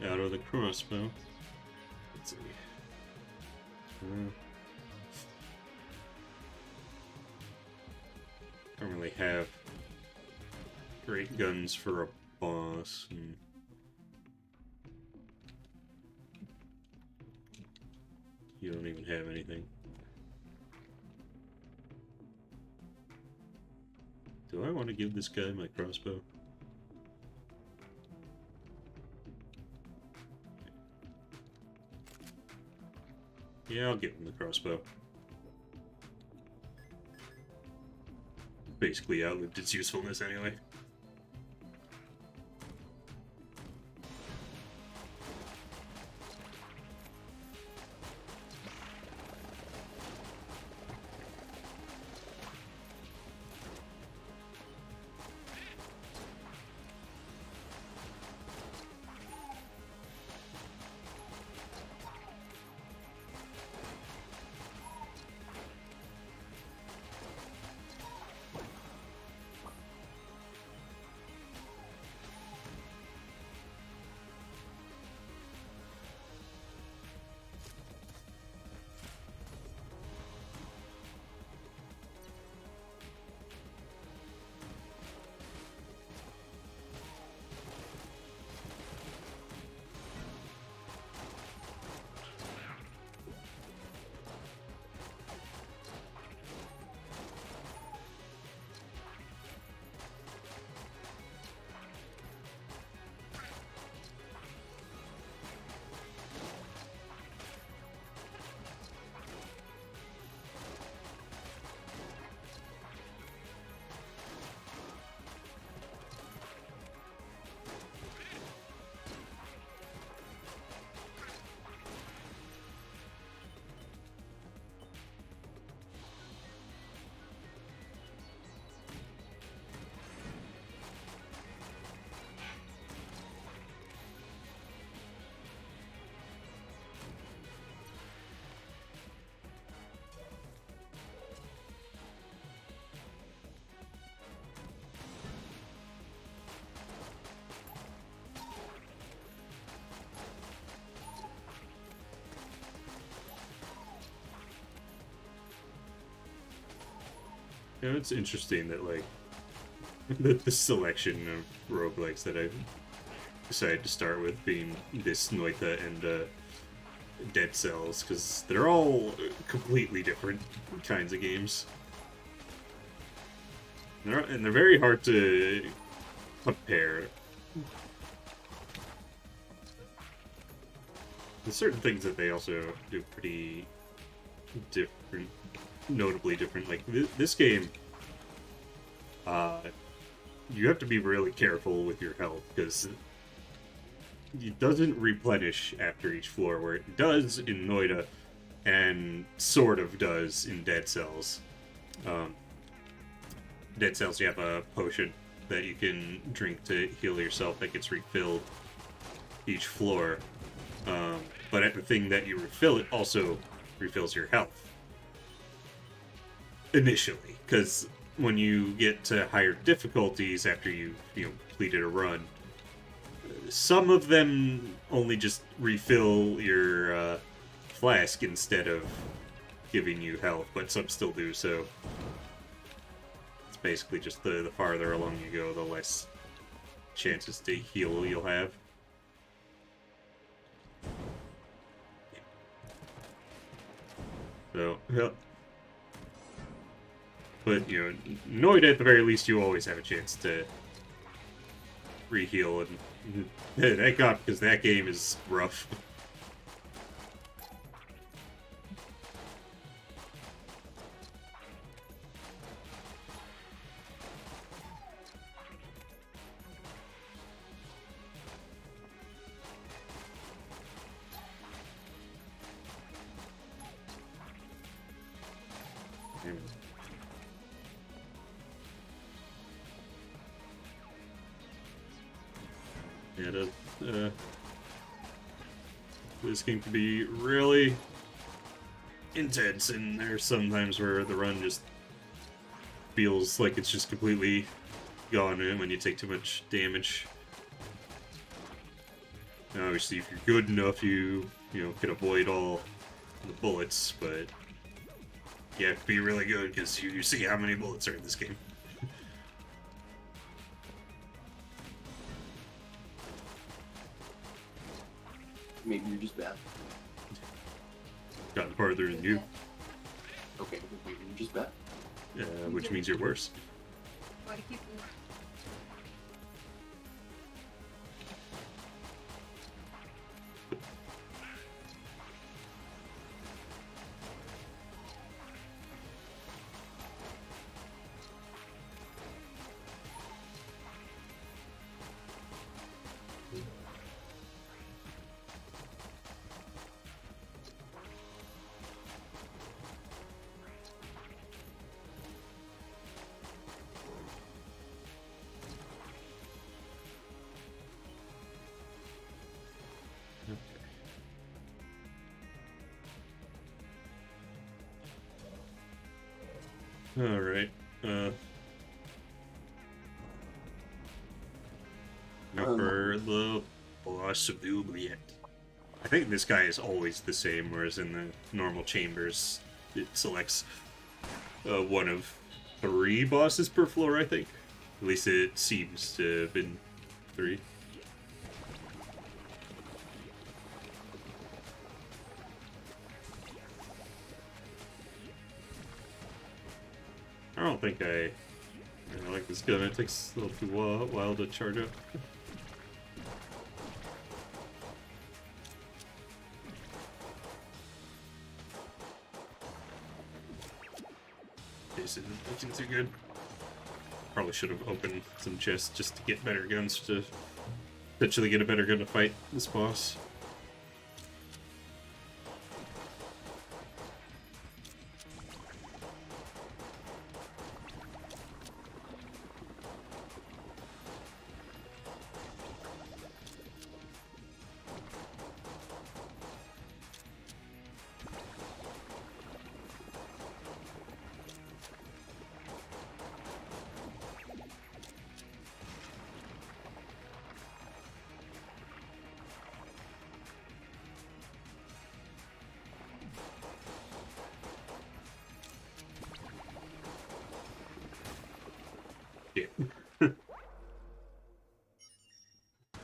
Out of the crossbow. Let's see. Don't really have great guns for a boss. You don't even have anything. Do I want to give this guy my crossbow? Yeah, I'll give him the crossbow. Basically outlived its usefulness anyway. You know, it's interesting that, like, the selection of roguelikes that I've decided to start with being this Noita and Dead Cells, because they're all completely different kinds of games. They're very hard to compare. There's certain things that they also do pretty different, notably different. Like this game, you have to be really careful with your health because it doesn't replenish after each floor, where it does in Noida and sort of does in Dead Cells. Dead Cells, you have a potion that you can drink to heal yourself that gets refilled each floor. But at the thing that you refill, it also refills your health. Initially, because when you get to higher difficulties after you completed a run, some of them only just refill your flask instead of giving you health, but some still do, so it's basically just the farther along you go, the less chances to heal you'll have. So, yeah. But, Noida, at the very least, you always have a chance to re-heal, and thank God, because that game is rough. Yeah, this game can be really intense, and there's some times where the run just feels like it's just completely gone when you take too much damage. Now, obviously, if you're good enough, you can avoid all the bullets, but you have to be really good because you see how many bullets are in this game. Maybe you're just bad. Gotten farther than you. Okay, maybe you're just bad. Which means you're worse. Why do you keep Alright, now for the boss of the oubliette. I think this guy is always the same, whereas in the normal chambers, it selects one of 3 bosses per floor, I think. At least it seems to have been 3. I don't think I like this gun. It takes a little too while to charge up. This isn't looking too good. Probably should have opened some chests just to get better guns to potentially get a better gun to fight this boss.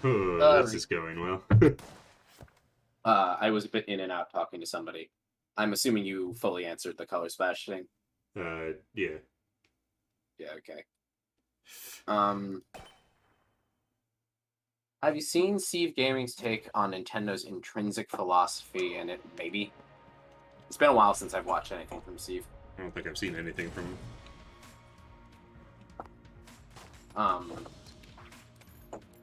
Oh, this is going well. I was a bit in and out talking to somebody. I'm assuming you fully answered the color splash thing. Yeah. Yeah, okay. Have you seen Steve Gaming's take on Nintendo's intrinsic philosophy? And it maybe it's been a while since I've watched anything from Steve. I don't think I've seen anything from him.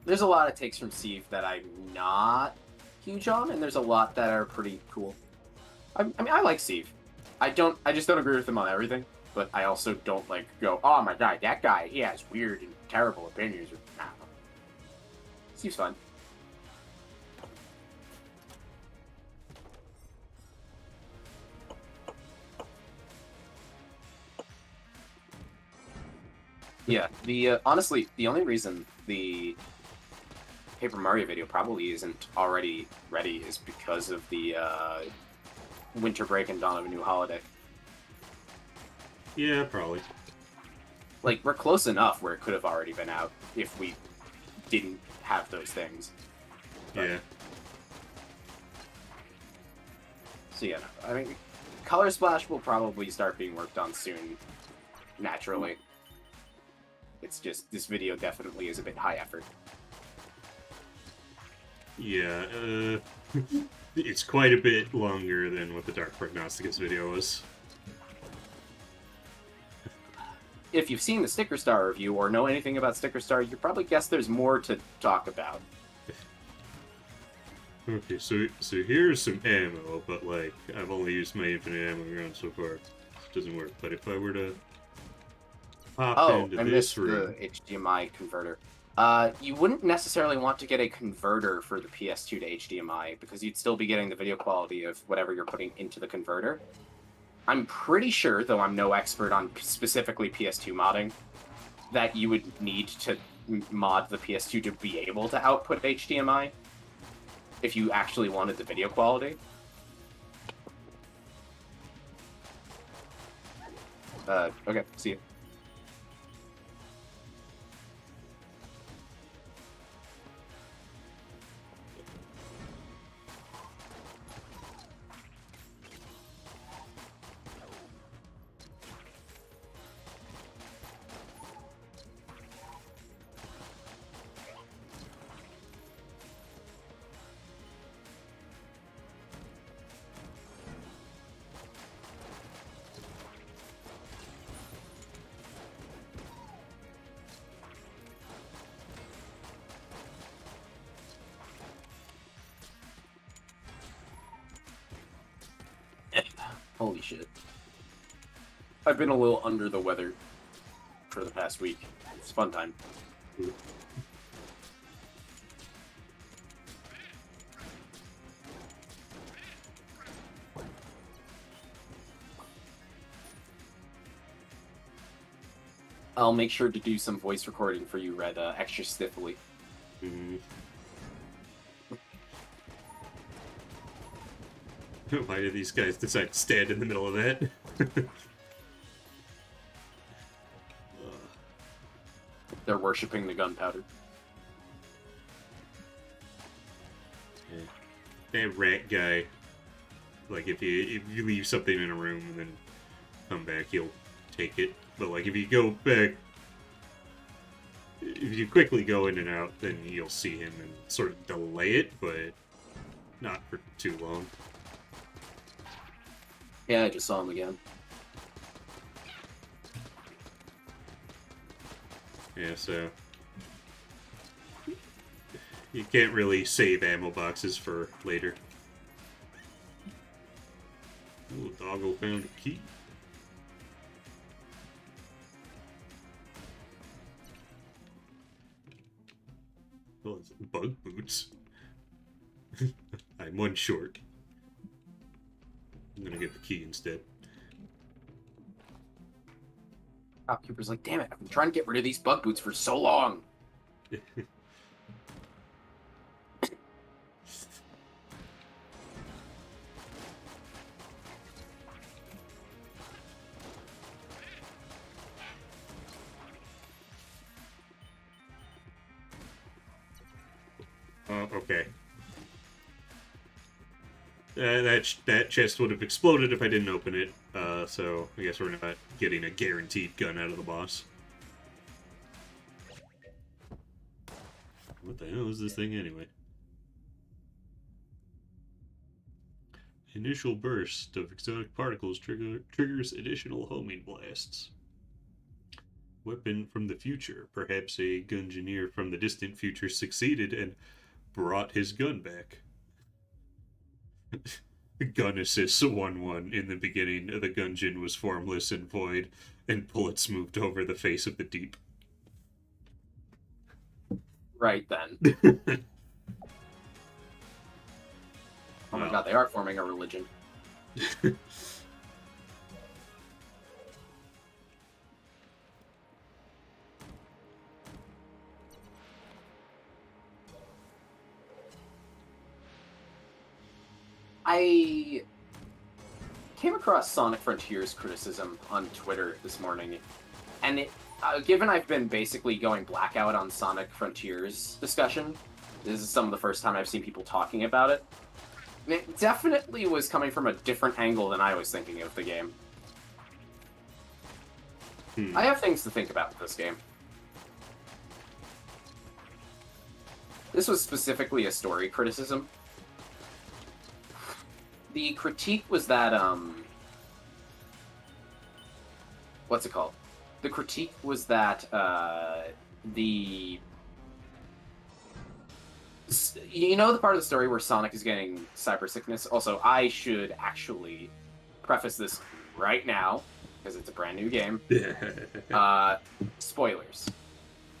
There's a lot of takes from Steve that I'm not huge on, and there's a lot that are pretty cool. I mean, I like Steve. I just don't agree with him on everything, but I also don't like go, oh my god, that guy, he has weird and terrible opinions. Nah. Steve's fun. Yeah, honestly, the only reason the Paper Mario video probably isn't already ready is because of the winter break and dawn of a new holiday. Yeah, probably. Like, we're close enough where it could have already been out if we didn't have those things. But, Yeah. So yeah, no, I mean, Color Splash will probably start being worked on soon, naturally. It's just, this video definitely is a bit high effort. Yeah, it's quite a bit longer than what the Dark Prognosticus video was. If you've seen the Sticker Star review or know anything about Sticker Star, you probably guess there's more to talk about. Okay, so here's some ammo, but like, I've only used my infinite ammo round so far. It doesn't work, but if I were to pop into I this missed room... the HDMI converter. You wouldn't necessarily want to get a converter for the PS2 to HDMI, because you'd still be getting the video quality of whatever you're putting into the converter. I'm pretty sure, though I'm no expert on specifically PS2 modding, that you would need to mod the PS2 to be able to output HDMI if you actually wanted the video quality. Okay, see you. Holy shit. I've been a little under the weather for the past week. It's a fun time. I'll make sure to do some voice recording for you, Red, extra stiffly. Mm. Why did these guys decide to stand in the middle of that? They're worshipping the gunpowder. Yeah. That rat guy, like if you leave something in a room and then come back, he'll take it. But like if you go back, if you quickly go in and out, then you'll see him and sort of delay it, but not for too long. Yeah, I just saw him again. Yeah, so you can't really save ammo boxes for later. Ooh, Doggo found a key. Oh, it's bug boots. I'm one short. I'm gonna get the key instead. Shopkeeper's like, damn it, I've been trying to get rid of these bug boots for so long. Okay. That chest would have exploded if I didn't open it, so I guess we're not getting a guaranteed gun out of the boss. What the hell is this thing anyway? Initial burst of exotic particles triggers additional homing blasts. Weapon from the future. Perhaps a Gungeoneer from the distant future succeeded and brought his gun back. Gun assist 1-1. In the beginning, the Gungeon was formless and void, and bullets moved over the face of the deep. Right then. Oh my god, they are forming a religion. I came across Sonic Frontiers criticism on Twitter this morning, and given I've been basically going blackout on Sonic Frontiers discussion, this is some of the first time I've seen people talking about it. And it definitely was coming from a different angle than I was thinking of the game. I have things to think about with this game. This was specifically a story criticism. The critique was that, what's it called? The critique was that, you know the part of the story where Sonic is getting cyber sickness? Also, I should actually preface this right now, because it's a brand new game. Spoilers.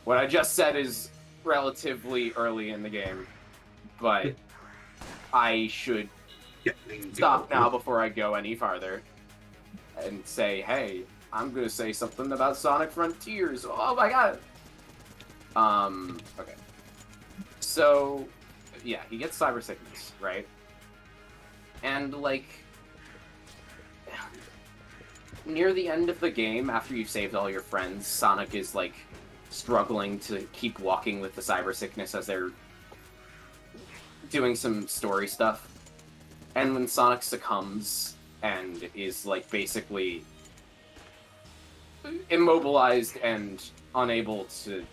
What I just said is relatively early in the game, but I should stop now before I go any farther and say, hey, I'm gonna say something about Sonic Frontiers. Oh my god! Okay. So, yeah, he gets cyber sickness, right? And, like, near the end of the game, after you've saved all your friends, Sonic is, like, struggling to keep walking with the cyber sickness as they're doing some story stuff. And when Sonic succumbs and is, like, basically immobilized and unable to...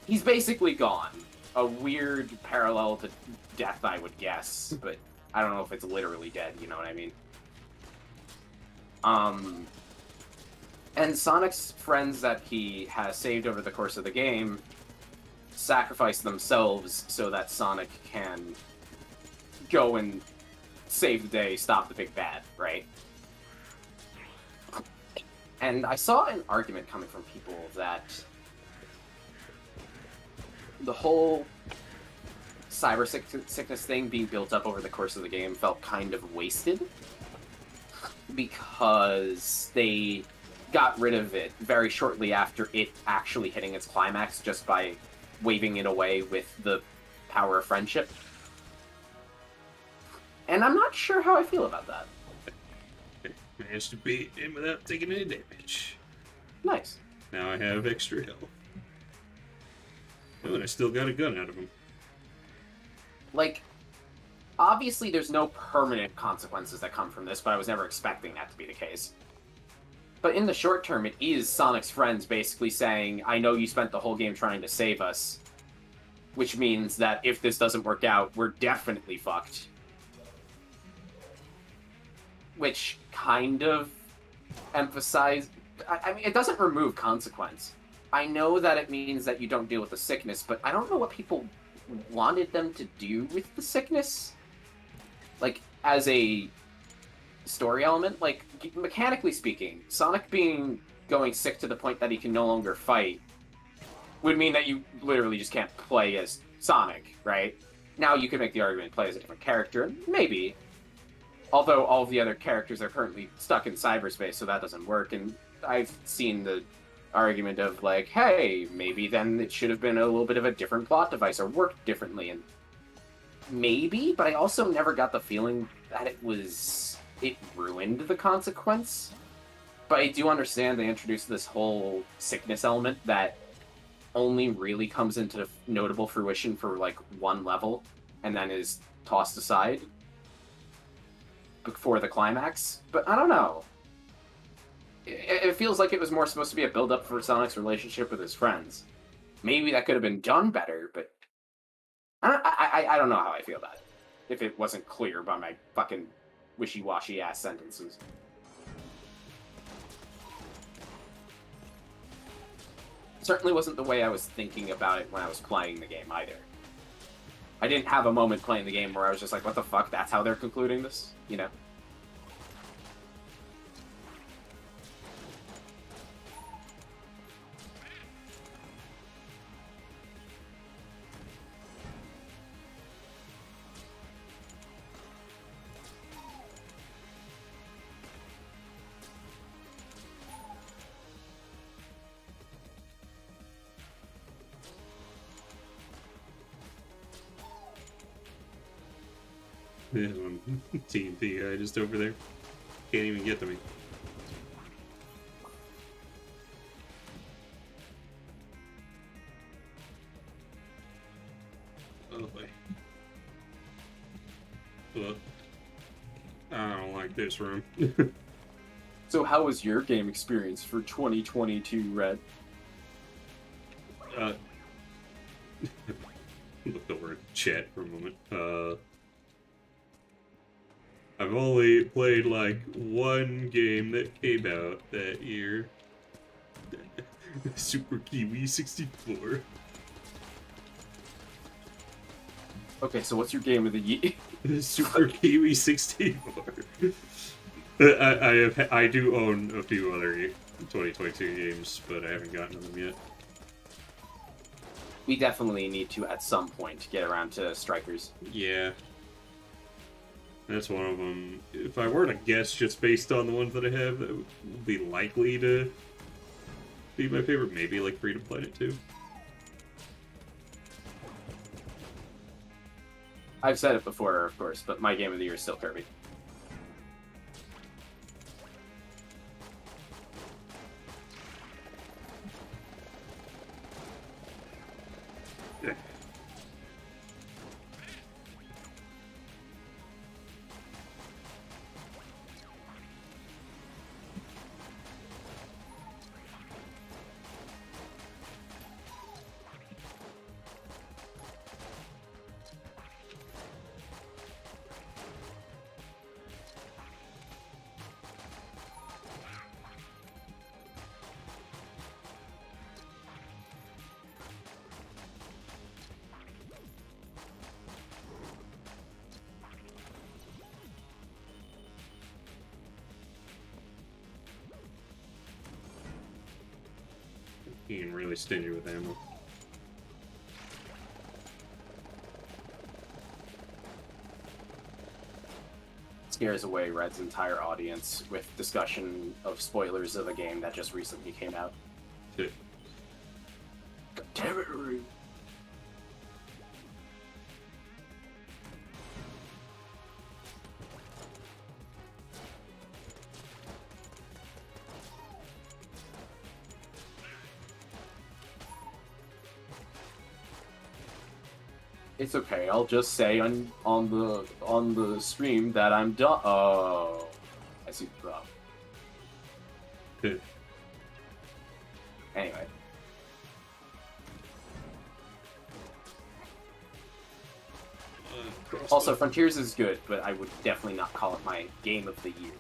He's basically gone. A weird parallel to death, I would guess, but I don't know if it's literally dead, you know what I mean? And Sonic's friends that he has saved over the course of the game sacrifice themselves so that Sonic can go and save the day, stop the big bad, right? And I saw an argument coming from people that the whole cyber sickness thing being built up over the course of the game felt kind of wasted because they got rid of it very shortly after it actually hitting its climax just by waving it away with the power of friendship. And I'm not sure how I feel about that. Managed to beat him without taking any damage. Nice. Now I have extra health. Oh, and I still got a gun out of him. Like, obviously there's no permanent consequences that come from this, but I was never expecting that to be the case. But in the short term, it is Sonic's friends basically saying, I know you spent the whole game trying to save us, which means that if this doesn't work out, we're definitely fucked. Which kind of emphasizes... I mean, it doesn't remove consequence. I know that it means that you don't deal with the sickness, but I don't know what people wanted them to do with the sickness. Like, as a story element, like, mechanically speaking, Sonic going sick to the point that he can no longer fight would mean that you literally just can't play as Sonic, right? Now you could make the argument play as a different character, maybe. Although all of the other characters are currently stuck in cyberspace, so that doesn't work, and I've seen the argument of, like, hey, maybe then it should have been a little bit of a different plot device or worked differently, and maybe, but I also never got the feeling that it ruined the consequence. But I do understand they introduced this whole sickness element that only really comes into notable fruition for, like, one level, and then is tossed aside before the climax. But I don't know. It feels like it was more supposed to be a build-up for Sonic's relationship with his friends. maybe that could have been done better, but I don't know how I feel about it. If it wasn't clear by my fucking wishy-washy ass sentences. Certainly wasn't the way I was thinking about it when I was playing the game either. I didn't have a moment playing the game where I was just like, what the fuck, that's how they're concluding this? You know? There's one TNT guy just over there. Can't even get to me. Oh boy. Well, I don't like this room. So how was your game experience for 2022, Red? Looked over at chat for a moment. I've only played like one game that came out that year. Super Kiwi 64. Okay, so what's your game of the year? Super Kiwi 64. I do own a few other 2022 games, but I haven't gotten to them yet. We definitely need to, at some point, get around to Strikers. Yeah. That's one of them. If I were to guess just based on the ones that I have, that would be likely to be my favorite. Maybe like Freedom Planet 2. I've said it before, of course, but my game of the year is still Kirby. Yeah. Being really stingy with ammo. Scares away Red's entire audience with discussion of spoilers of a game that just recently came out. Shit. God damn it, Rui. It's okay. I'll just say on the stream that I'm done. Oh, I see the problem. Shit. Anyway, also Frontiers is good, but I would definitely not call it my game of the year.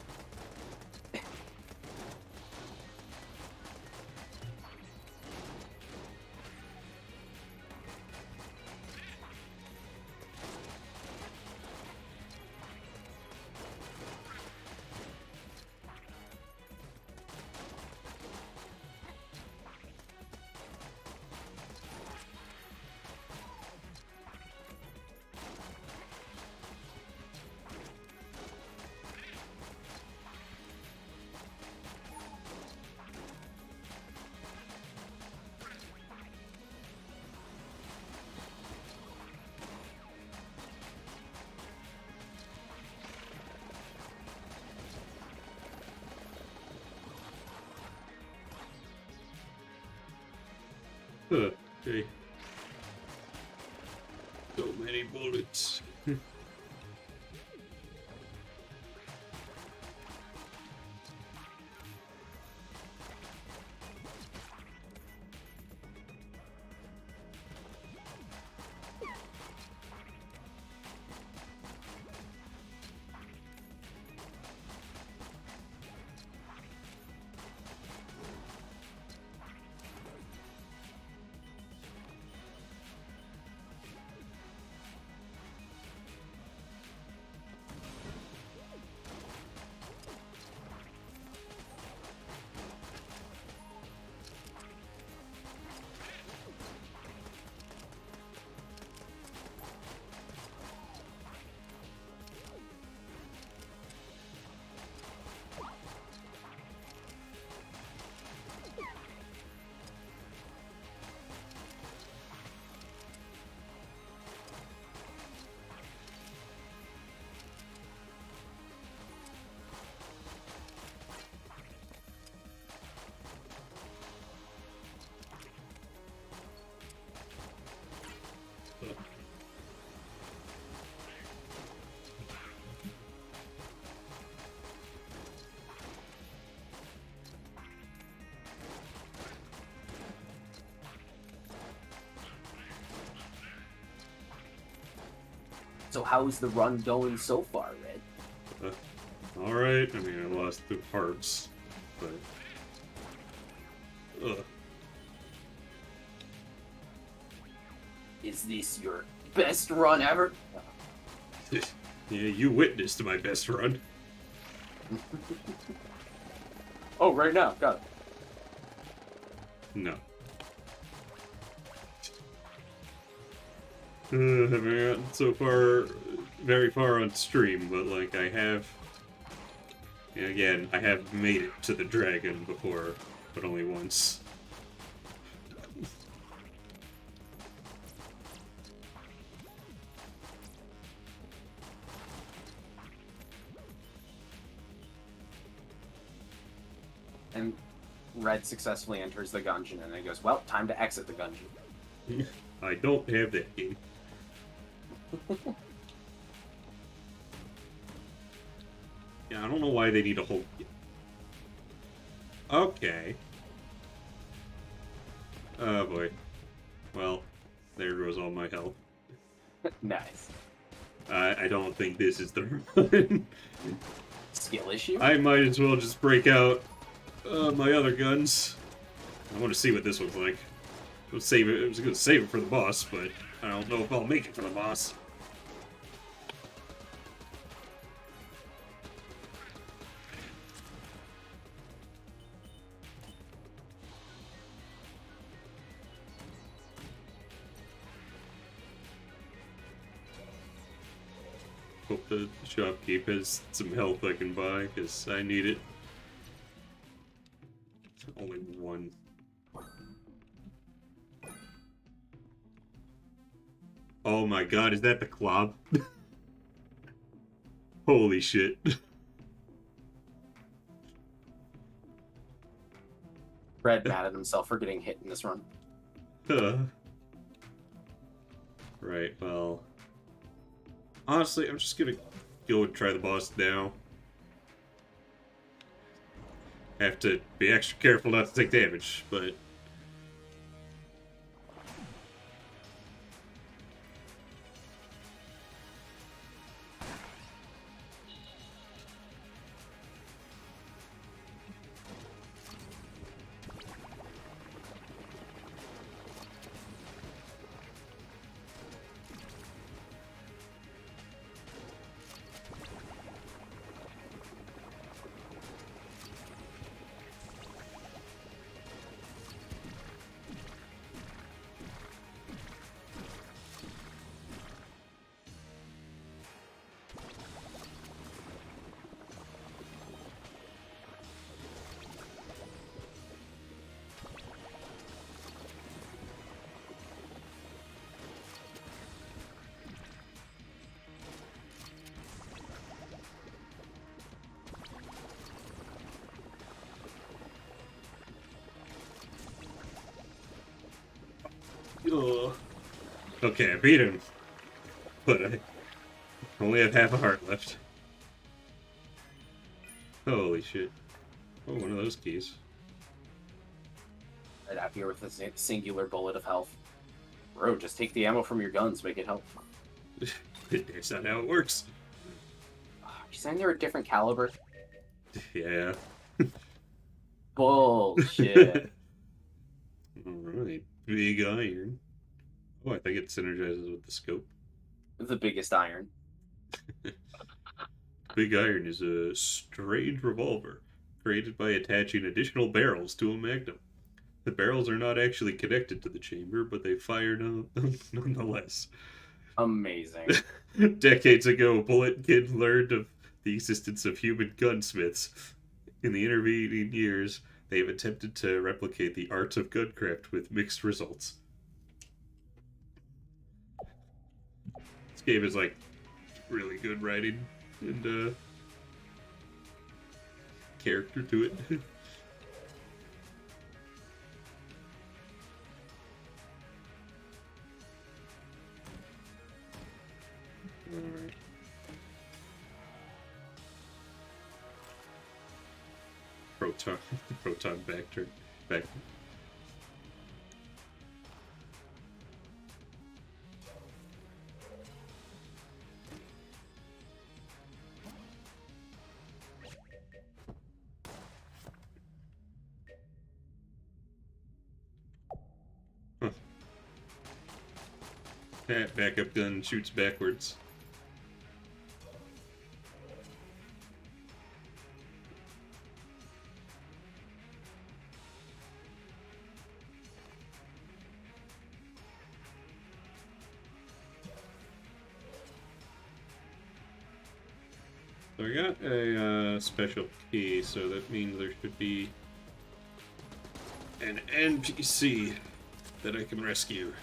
Okay. So many bullets. So how's the run going so far, Red? Alright, I mean, I lost the hearts, but... Ugh. Is this your best run ever? Yeah, you witnessed my best run. Oh, right now, got it. No. Haven't gotten so far, very far on stream, but like I have, again, I have made it to the dragon before, but only once. And Red successfully enters the Gungeon, and then he goes, well, time to exit the Gungeon. I don't have that game. Yeah, I don't know why they need a whole... Okay. Oh boy. Well, there goes all my health. Nice. I don't think this is the run. Skill issue? I might as well just break out my other guns. I want to see what this looks like. I was going to save it for the boss, but I don't know if I'll make it for the boss. Hope the shopkeep has some health I can buy, because I need it. Only one. Oh my god, is that the clob? Holy shit. Red mad at himself for getting hit in this run. Right, well... Honestly, I'm just gonna go and try the boss now. Have to be extra careful not to take damage, but... Ugh. Okay, I beat him. But I only have half a heart left. Holy shit. Oh, one of those keys. Right out here with a singular bullet of health. Bro, just take the ammo from your guns, make it help. That's not how it works. Are you saying they're a different caliber? Yeah. Bullshit. Alright. Big iron. Oh, I think it synergizes with the scope. The biggest iron. Big iron is a strange revolver, created by attaching additional barrels to a magnum. The barrels are not actually connected to the chamber, but they fire nonetheless. Amazing. Decades ago, Bullet Kid learned of the existence of human gunsmiths. In the intervening years, they have attempted to replicate the art of guncraft with mixed results. This game is like really good writing and character to it. Alright. Proton back turn. Back. That backup gun shoots backwards. So I got a special key, so that means there should be an NPC that I can rescue.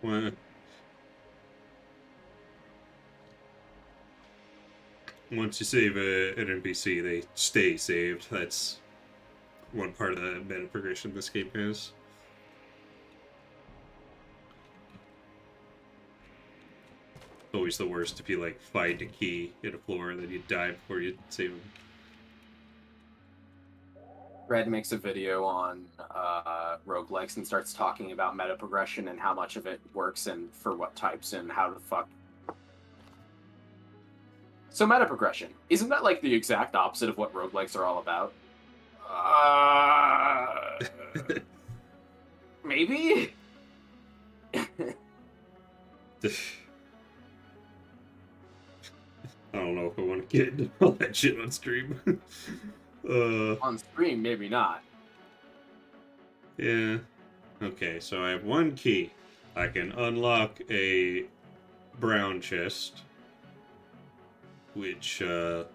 Well, once you save an NPC, they stay saved. That's one part of the meta progression this game has. Always the worst if you like find a key in a floor and then you die before you save them. Red makes a video on roguelikes and starts talking about meta progression and how much of it works and for what types and how the fuck. So meta progression, isn't that like the exact opposite of what roguelikes are all about? Maybe? I don't know if I want to get into all that shit on stream. On stream, maybe not. Yeah. Okay, so I have one key. I can unlock a brown chest, which will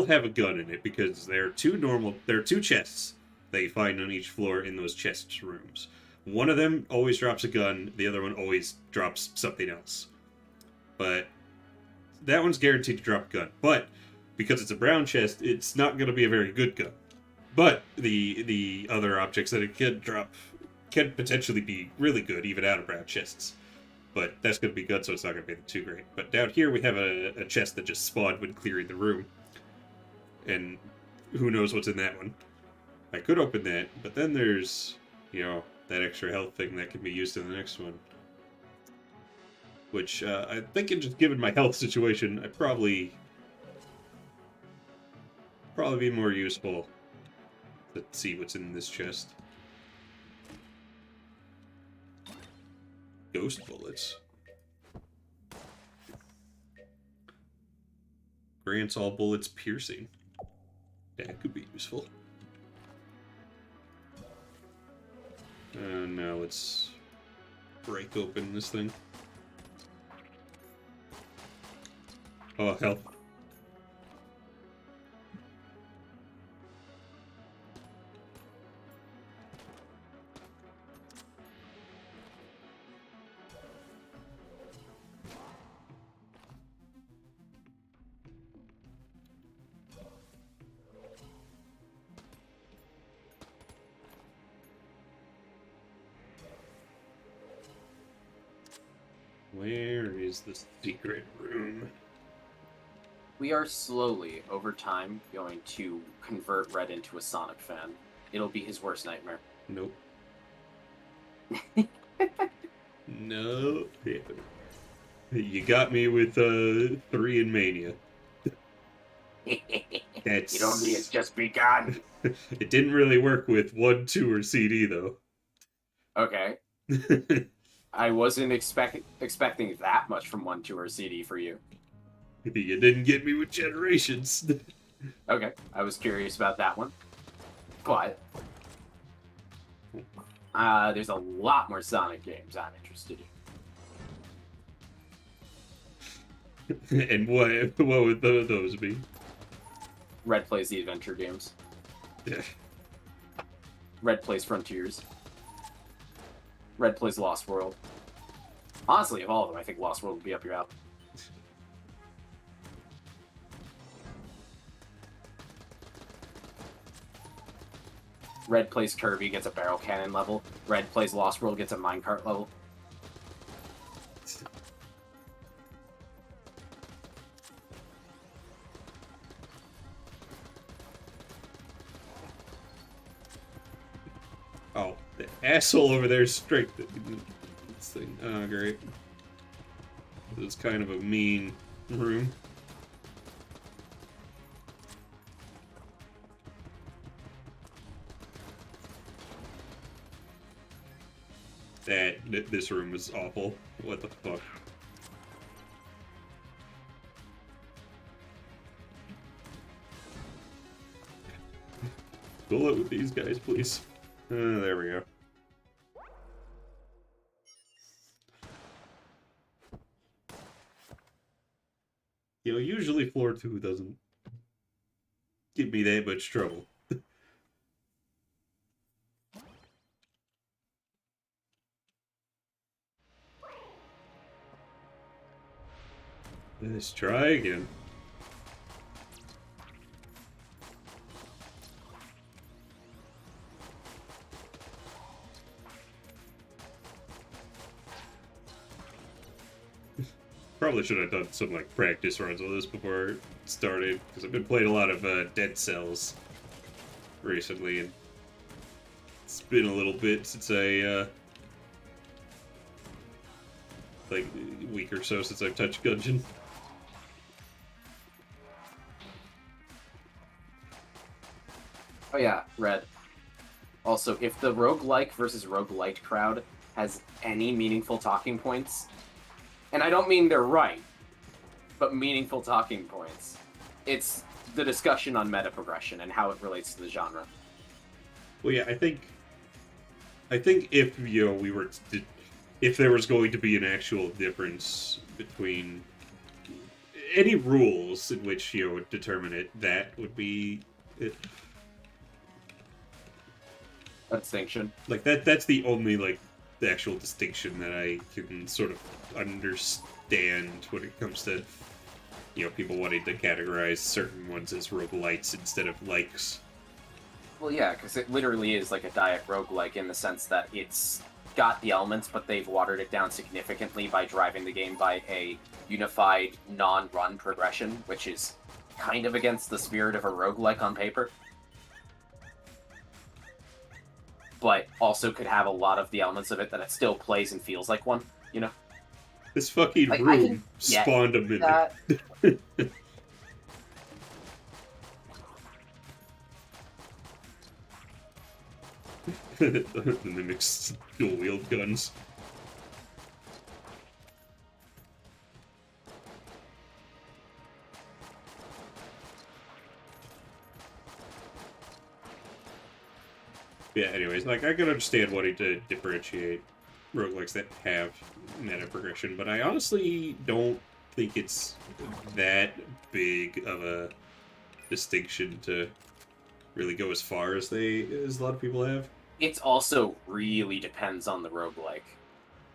have a gun in it because there are two chests that you find on each floor in those chest rooms. One of them always drops a gun, the other one always drops something else. But that one's guaranteed to drop a gun. But because it's a brown chest, it's not going to be a very good gun. But the other objects that it can drop can potentially be really good, even out of brown chests. But that's going to be good, so it's not going to be too great. But down here we have a chest that just spawned when clearing the room. And who knows what's in that one. I could open that, but then there's, that extra health thing that can be used in the next one. Which, I think just given my health situation, I'd probably be more useful to see what's in this chest. Ghost bullets. Grants all bullets piercing. That could be useful. Now let's break open this thing. Oh, hell. Where is the secret room? We are slowly, over time, going to convert Red into a Sonic fan. It'll be his worst nightmare. Nope. No. You got me with 3 in Mania. That's... You don't need it just begun. It didn't really work with 1, 2, or CD, though. Okay. I wasn't expecting that much from 1, 2, or CD for you. You didn't get me with Generations. Okay, I was curious about that one. But there's a lot more Sonic games I'm interested in. And what would those be? Red plays the adventure games. Red plays Frontiers. Red plays Lost World. Honestly, of all of them, I think Lost World would be up your alley. Red plays Kirby, gets a barrel cannon level. Red plays Lost World, gets a minecart level. Oh, the asshole over there straight. This thing. Oh, great. It's kind of a mean room. This room is awful. What the fuck? Bullet with these guys, please. There we go. You know, usually floor 2 doesn't give me that much trouble. Let's try again. Probably should have done some like practice runs with this before it started, because I've been playing a lot of Dead Cells recently, and it's been a little bit since I like a week or so since I've touched Gungeon. Oh yeah, Red. Also, if the roguelike versus roguelite crowd has any meaningful talking points, and I don't mean they're right, but meaningful talking points, it's the discussion on meta progression and how it relates to the genre. Well, yeah, I think if if there was going to be an actual difference between any rules in which would determine it, that would be it. A distinction. Like that's the only like the actual distinction that I can sort of understand when it comes to people wanting to categorize certain ones as roguelites instead of likes. Well, yeah, because it literally is like a diet roguelike in the sense that it's got the elements, but they've watered it down significantly by driving the game by a unified non-run progression, which is kind of against the spirit of a roguelike on paper. But also could have a lot of the elements of it that it still plays and feels like one, This fucking room spawned a mimic. The mimics dual-wield guns. Yeah, anyways, like, I can understand wanting to differentiate roguelikes that have meta progression, but I honestly don't think it's that big of a distinction to really go as far as a lot of people have. It also really depends on the roguelike.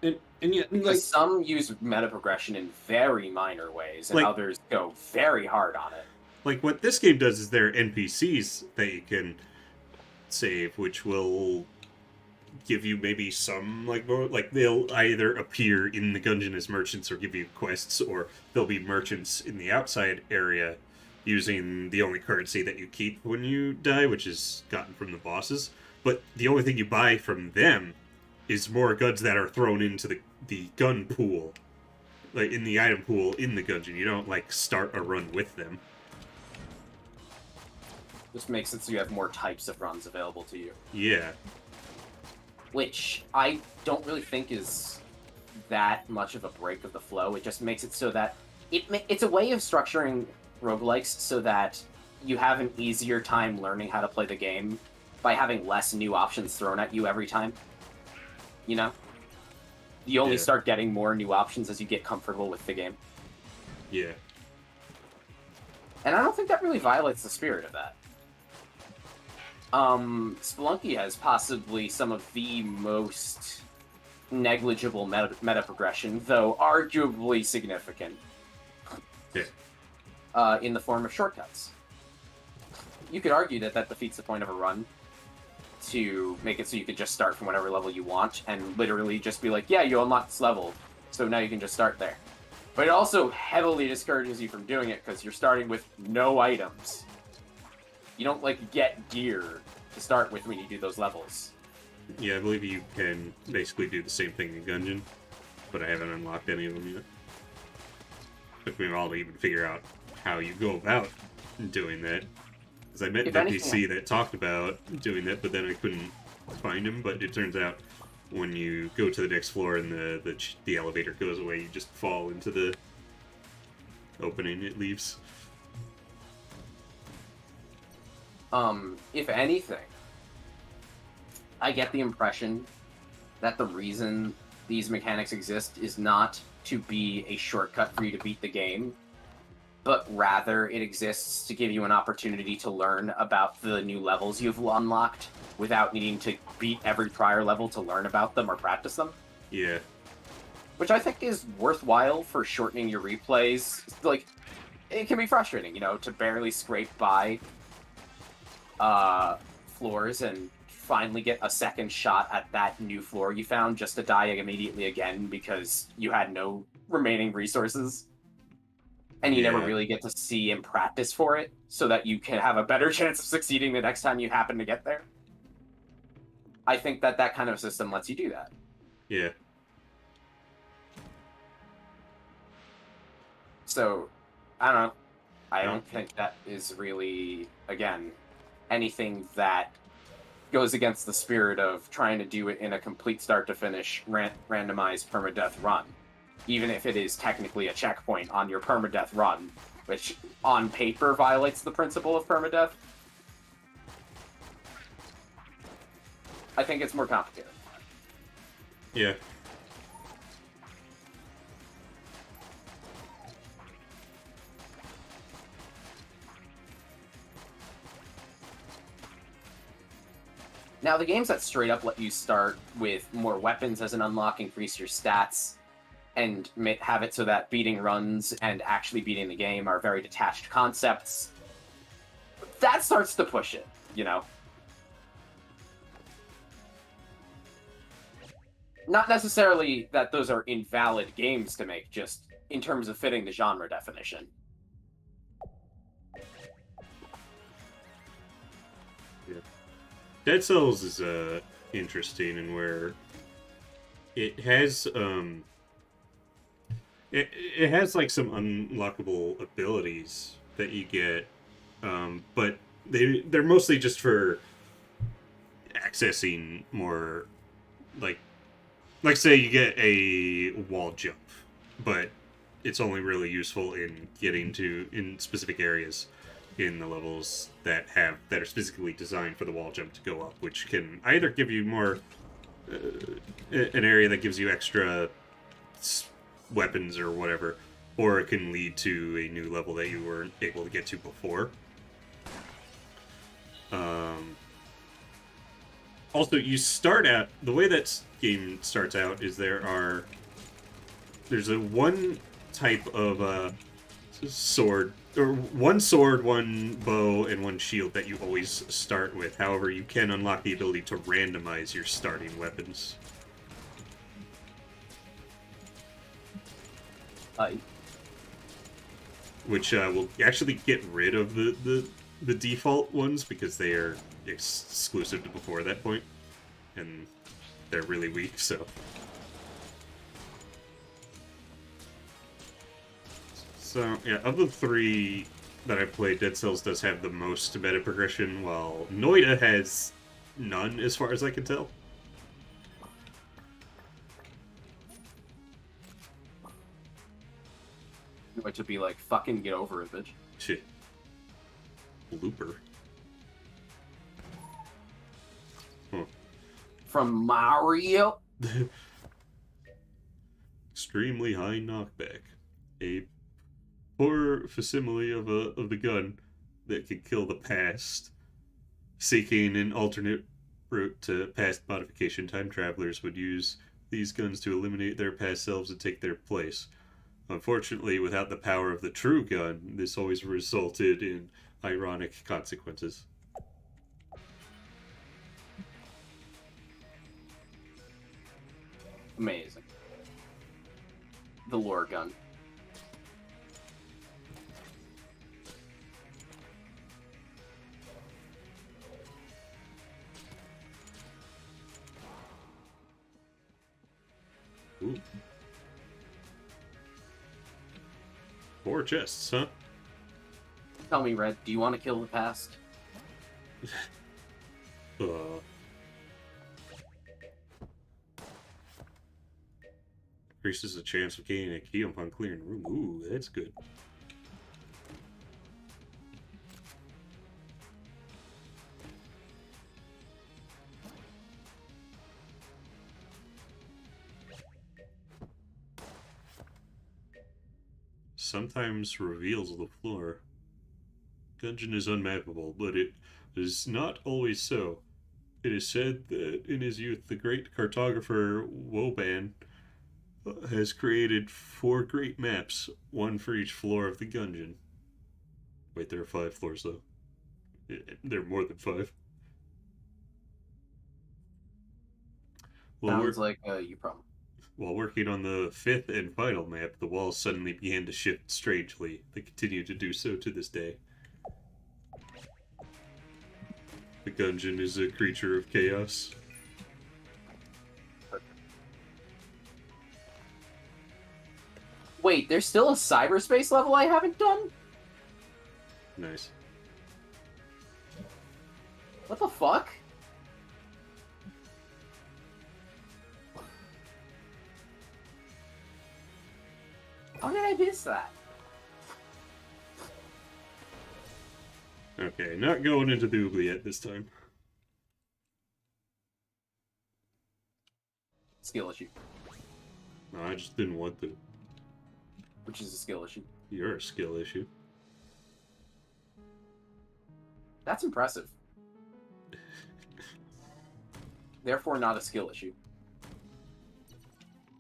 And yet, like, Because some use meta progression in very minor ways, and like, others go very hard on it. Like, what this game does is there are NPCs that you can save, which will give you maybe some, like they'll either appear in the Gungeon as merchants or give you quests, or they'll be merchants in the outside area using the only currency that you keep when you die, which is gotten from the bosses. But the only thing you buy from them is more guns that are thrown into the gun pool, like in the item pool in the Gungeon. You don't like start a run with them. Just makes it so you have more types of runs available to you. Yeah. Which I don't really think is that much of a break of the flow. It just makes it so that it's a way of structuring roguelikes so that you have an easier time learning how to play the game by having less new options thrown at you every time. You only start getting more new options as you get comfortable with the game. Yeah. And I don't think that really violates the spirit of that. Spelunky has possibly some of the most negligible meta progression, though arguably significant. Yeah. In the form of shortcuts. You could argue that defeats the point of a run, to make it so you could just start from whatever level you want, and literally just be like, yeah, you unlocked this level, so now you can just start there. But it also heavily discourages you from doing it, because you're starting with no items. You don't, get gear to start with when you do those levels. Yeah, I believe you can basically do the same thing in Gungeon, but I haven't unlocked any of them yet. Took me a while to even figure out how you go about doing that. Because I met an If anything, NPC that talked about doing that, but then I couldn't find him. But it turns out when you go to the next floor and the elevator goes away, you just fall into the opening it leaves. if anything, I get the impression that the reason these mechanics exist is not to be a shortcut for you to beat the game, but rather it exists to give you an opportunity to learn about the new levels you've unlocked without needing to beat every prior level to learn about them or practice them. Yeah. Which I think is worthwhile for shortening your replays. Like, it can be frustrating, to barely scrape by floors and finally get a second shot at that new floor you found just to die immediately again because you had no remaining resources. And you never Yeah. really get to see and practice for it so that you can have a better chance of succeeding the next time you happen to get there. I think that kind of system lets you do that. Yeah. So, I don't know. I don't think that is really, again, anything that goes against the spirit of trying to do it in a complete start to finish randomized permadeath run, even if it is technically a checkpoint on your permadeath run, which on paper violates the principle of permadeath. I think it's more complicated. Yeah. Now, the games that straight up let you start with more weapons as an unlock, increase your stats, and have it so that beating runs and actually beating the game are very detached concepts, that starts to push it, Not necessarily that those are invalid games to make, just in terms of fitting the genre definition. Yeah. Dead Cells is interesting and where it has it has like some unlockable abilities that you get, but they're mostly just for accessing more like say you get a wall jump, but it's only really useful in getting to in specific areas in the levels that are specifically designed for the wall jump to go up, which can either give you more an area that gives you extra weapons or whatever, or it can lead to a new level that you weren't able to get to before. Also, you start out the way that game starts out is there's a one type of sword, or one sword, one bow, and one shield that you always start with. However, you can unlock the ability to randomize your starting weapons. Which will actually get rid of the default ones because they are exclusive to before that point, and they're really weak, so... So, yeah, of the three that I've played, Dead Cells does have the most meta progression, while Noida has none, as far as I can tell. Which would be like, fucking get over it, bitch. Shit. Looper. Huh. From Mario? Extremely high knockback. A poor facsimile of the gun that could kill the past. Seeking an alternate route to past modification, time travelers would use these guns to eliminate their past selves and take their place. Unfortunately, without the power of the true gun, this always resulted in ironic consequences. Amazing. The lore gun. Ooh. 4 chests, huh? Tell me, Red, do you want to kill the past? Uh. Increases the chance of gaining a key upon clearing the room. Ooh, that's good. Sometimes reveals the floor. Gungeon is unmappable, but it is not always so. It is said that in his youth, the great cartographer Woban has created 4 great maps, one for each floor of the Gungeon. Wait, there are 5 floors, though. There are more than 5. Sounds like you problem. While working on the 5th and final map, the walls suddenly began to shift strangely. They continue to do so to this day. The Gungeon is a creature of chaos. Wait, there's still a cyberspace level I haven't done? Nice. What the fuck? How did I miss that? Okay, not going into the oubliette this time. Skill issue. No, I just didn't want to. Which is a skill issue. You're a skill issue. That's impressive. Therefore, not a skill issue.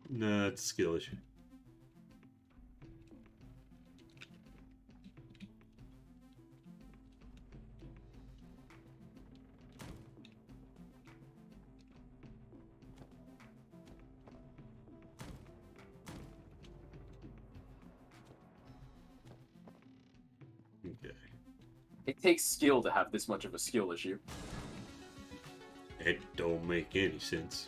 Nah, it's a skill issue. Okay. It takes skill to have this much of a skill issue. It don't make any sense.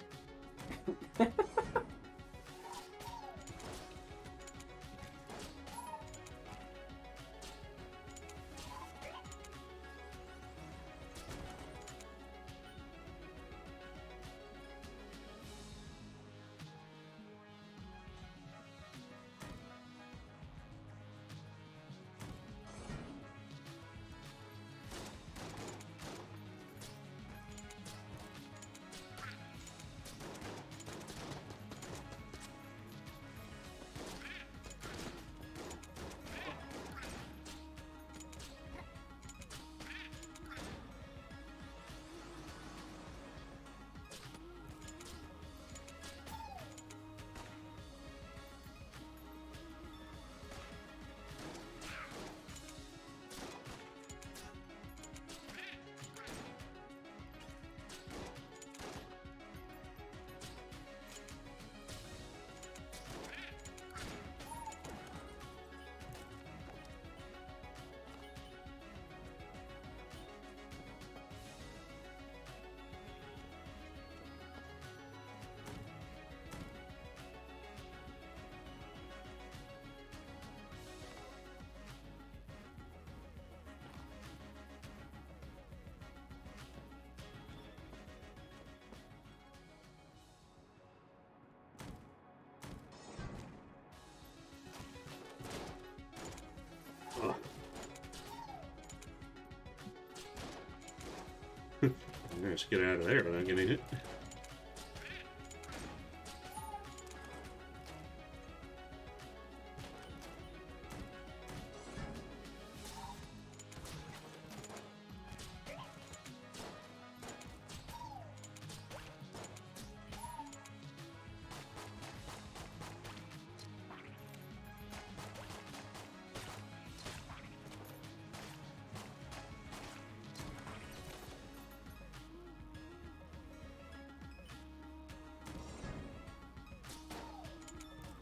Let's get out of there without getting hit.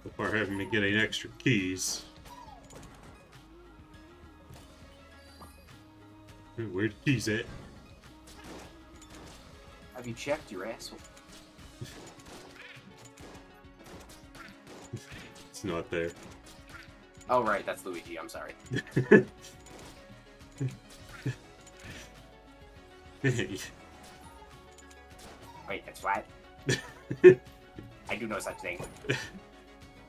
Before having to get extra keys. Where the keys at? Have you checked your asshole? It's not there. Oh, right, that's Luigi. I'm sorry. Wait, that's what? I do no such thing.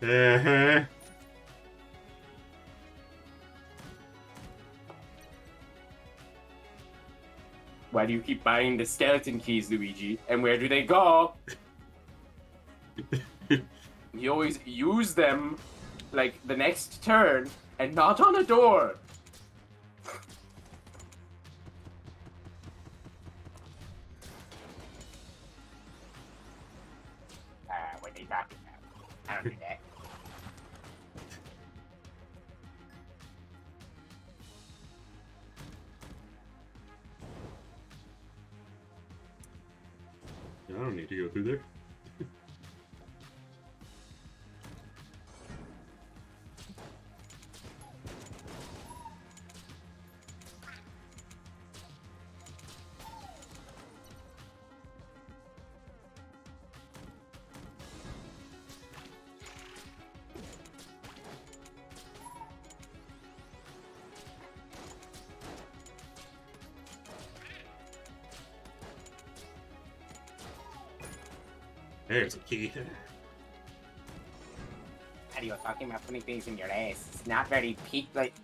Uh-huh. Why do you keep buying the skeleton keys, Luigi? And where do they go? You always use them, like, the next turn, and not on a door. What are they talking about? I don't do that. I don't need to go through there. There's a key. How are you talking about putting things in your ass? It's not very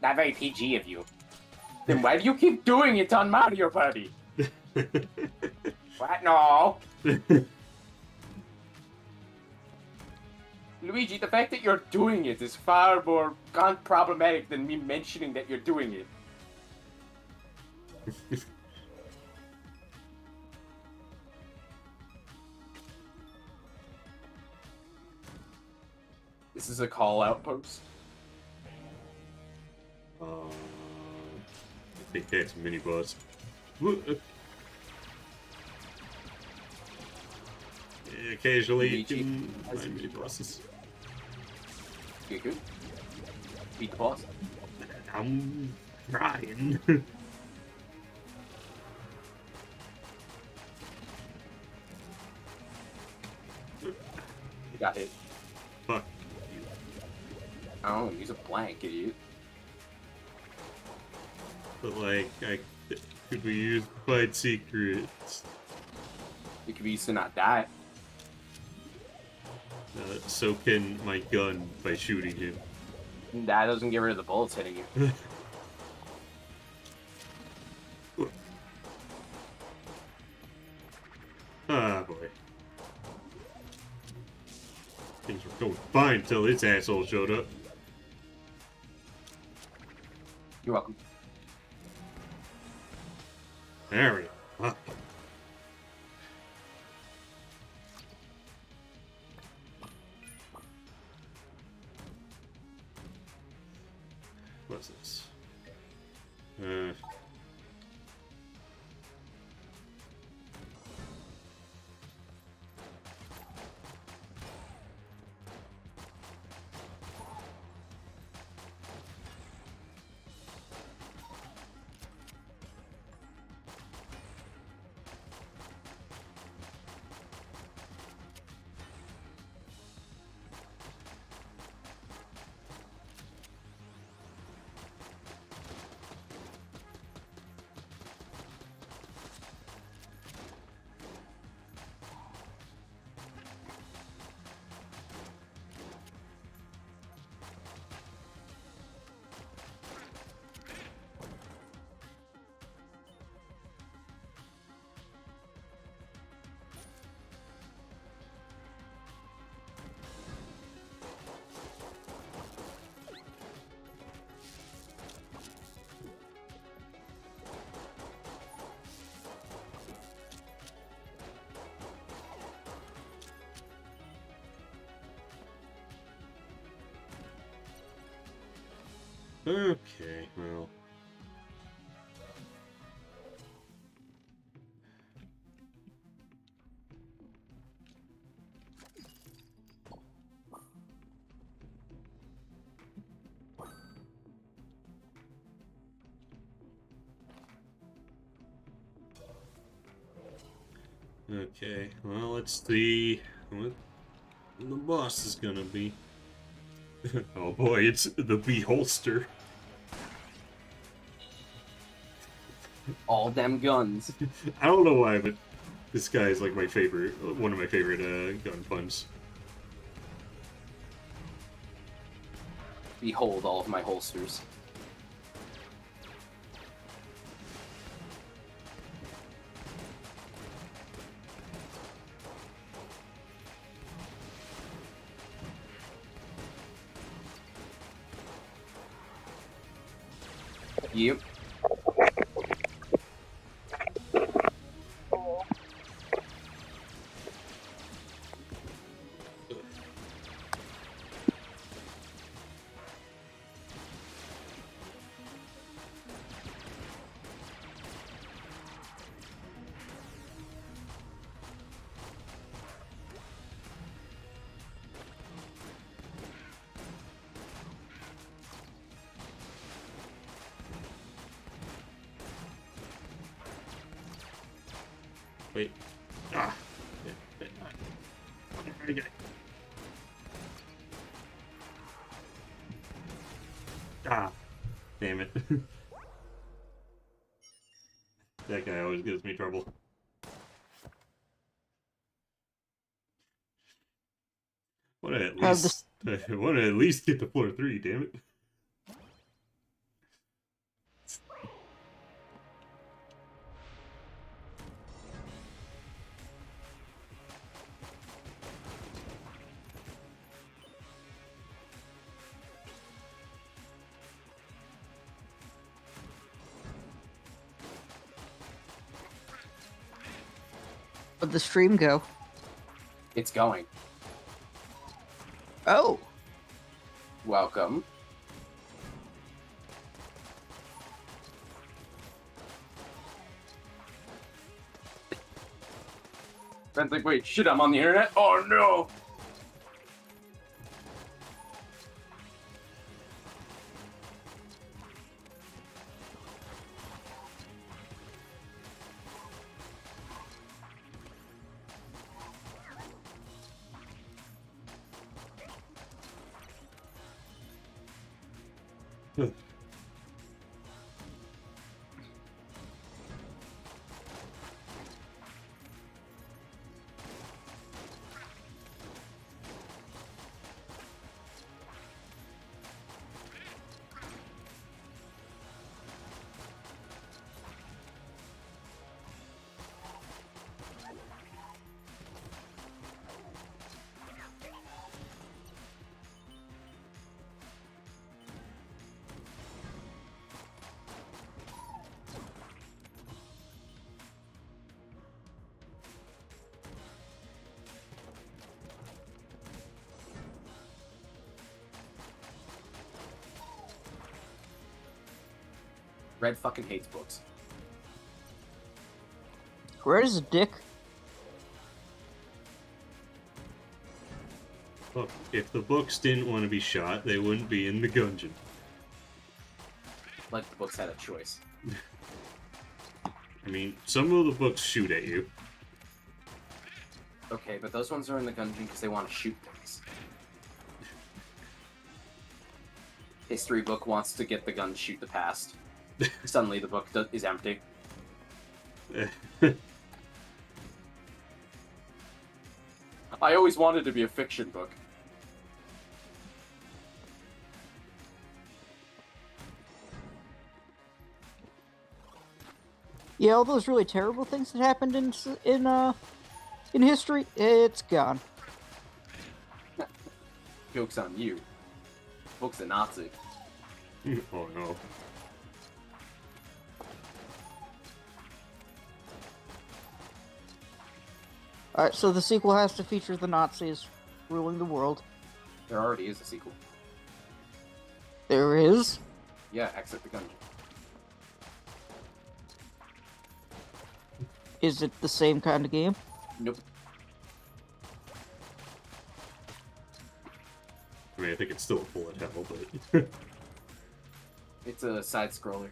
not very PG of you. Then why do you keep doing it on Mario Party? What? No. Luigi, the fact that you're doing it is far more problematic than me mentioning that you're doing it. This is a call outpost. I think that's a mini boss. Yeah, occasionally you Luigi can has find a mini mini bosses. You good? Beat the boss. I'm trying. You got hit. Fuck you. Oh, use a blank, idiot. But like, could we use fight secrets? You could be used to not die. So can my gun by shooting him. That doesn't get rid of the bullets hitting you. Ah, boy. Things were going fine till this asshole showed up. You're welcome. There we go. Fuck. What's this? Okay, well. Okay, well, let's see what the boss is gonna be. Oh boy, it's the beholster. All them guns. I don't know why, but this guy is like my favorite, one of my favorite gun puns. Behold all of my holsters. Yep. Wait. Ah. Okay. Ah. Damn it. That guy always gives me trouble. Want to at least, want to at least get to floor 3, damn it. Where'd the stream go? It's going. Oh, Welcome. Ben's like, wait, shit, I'm on the internet? Oh no! Red fucking hates books. Red is a dick. Look, if the books didn't want to be shot, they wouldn't be in the Gungeon. Like the books had a choice. I mean, some of the books shoot at you. Okay, but those ones are in the Gungeon because they want to shoot things. History book wants to get the gun to shoot the past. Suddenly the book is empty. I always wanted to be a fiction book. Yeah, all those really terrible things that happened in history, it's gone. Joke's on you. Book's a Nazi. Oh no. Alright, so the sequel has to feature the Nazis ruling the world. There already is a sequel. There is? Yeah, Exit the Gungeon. Is it the same kind of game? Nope. I mean, I think it's still a bullet hell, but... It's a side-scroller.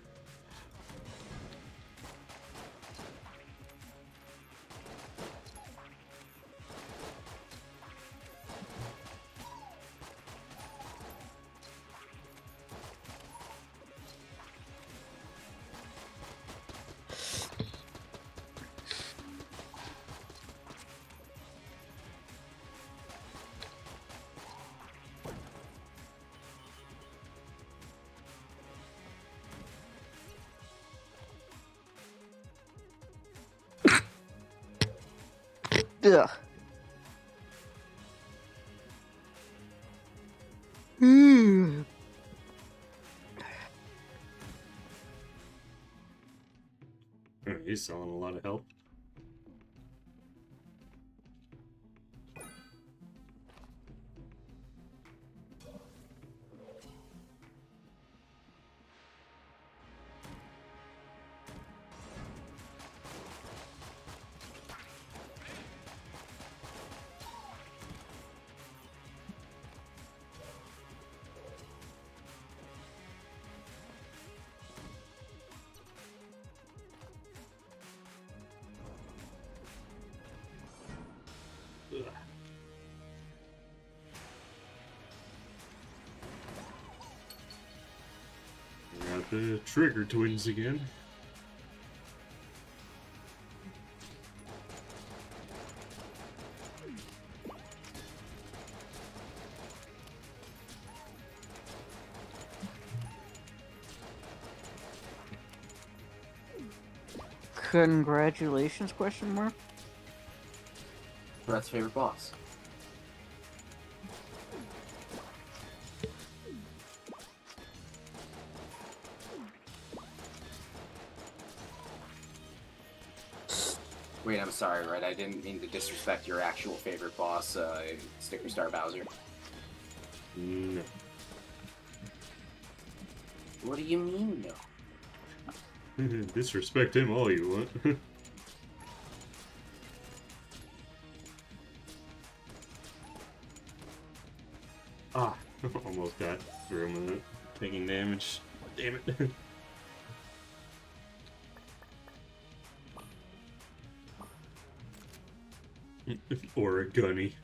Ugh. Hmm. Oh, he's selling a lot of help. Ugh. Got the Trigger Twins again. Congratulations, question mark? Brett's favorite boss. Wait, I'm sorry, Red. I didn't mean to disrespect your actual favorite boss, Sticker Star Bowser. No. What do you mean, no? Disrespect him all you want. Ah, almost got through him with it. Taking damage. Damn it. Or a gunny.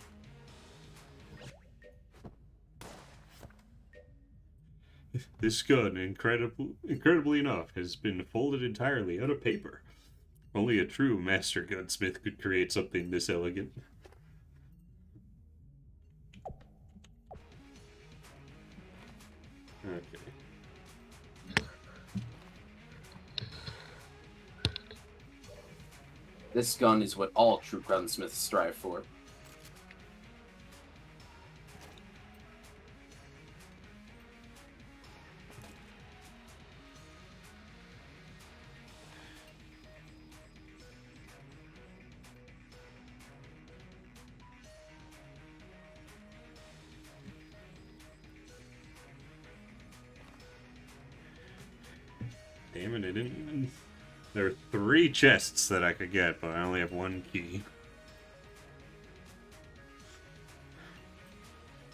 This gun, incredibly enough, has been folded entirely out of paper. Only a true master gunsmith could create something this elegant. Okay. This gun is what all true gunsmiths strive for. Damn it, I didn't even... There are 3 chests that I could get, but I only have 1 key.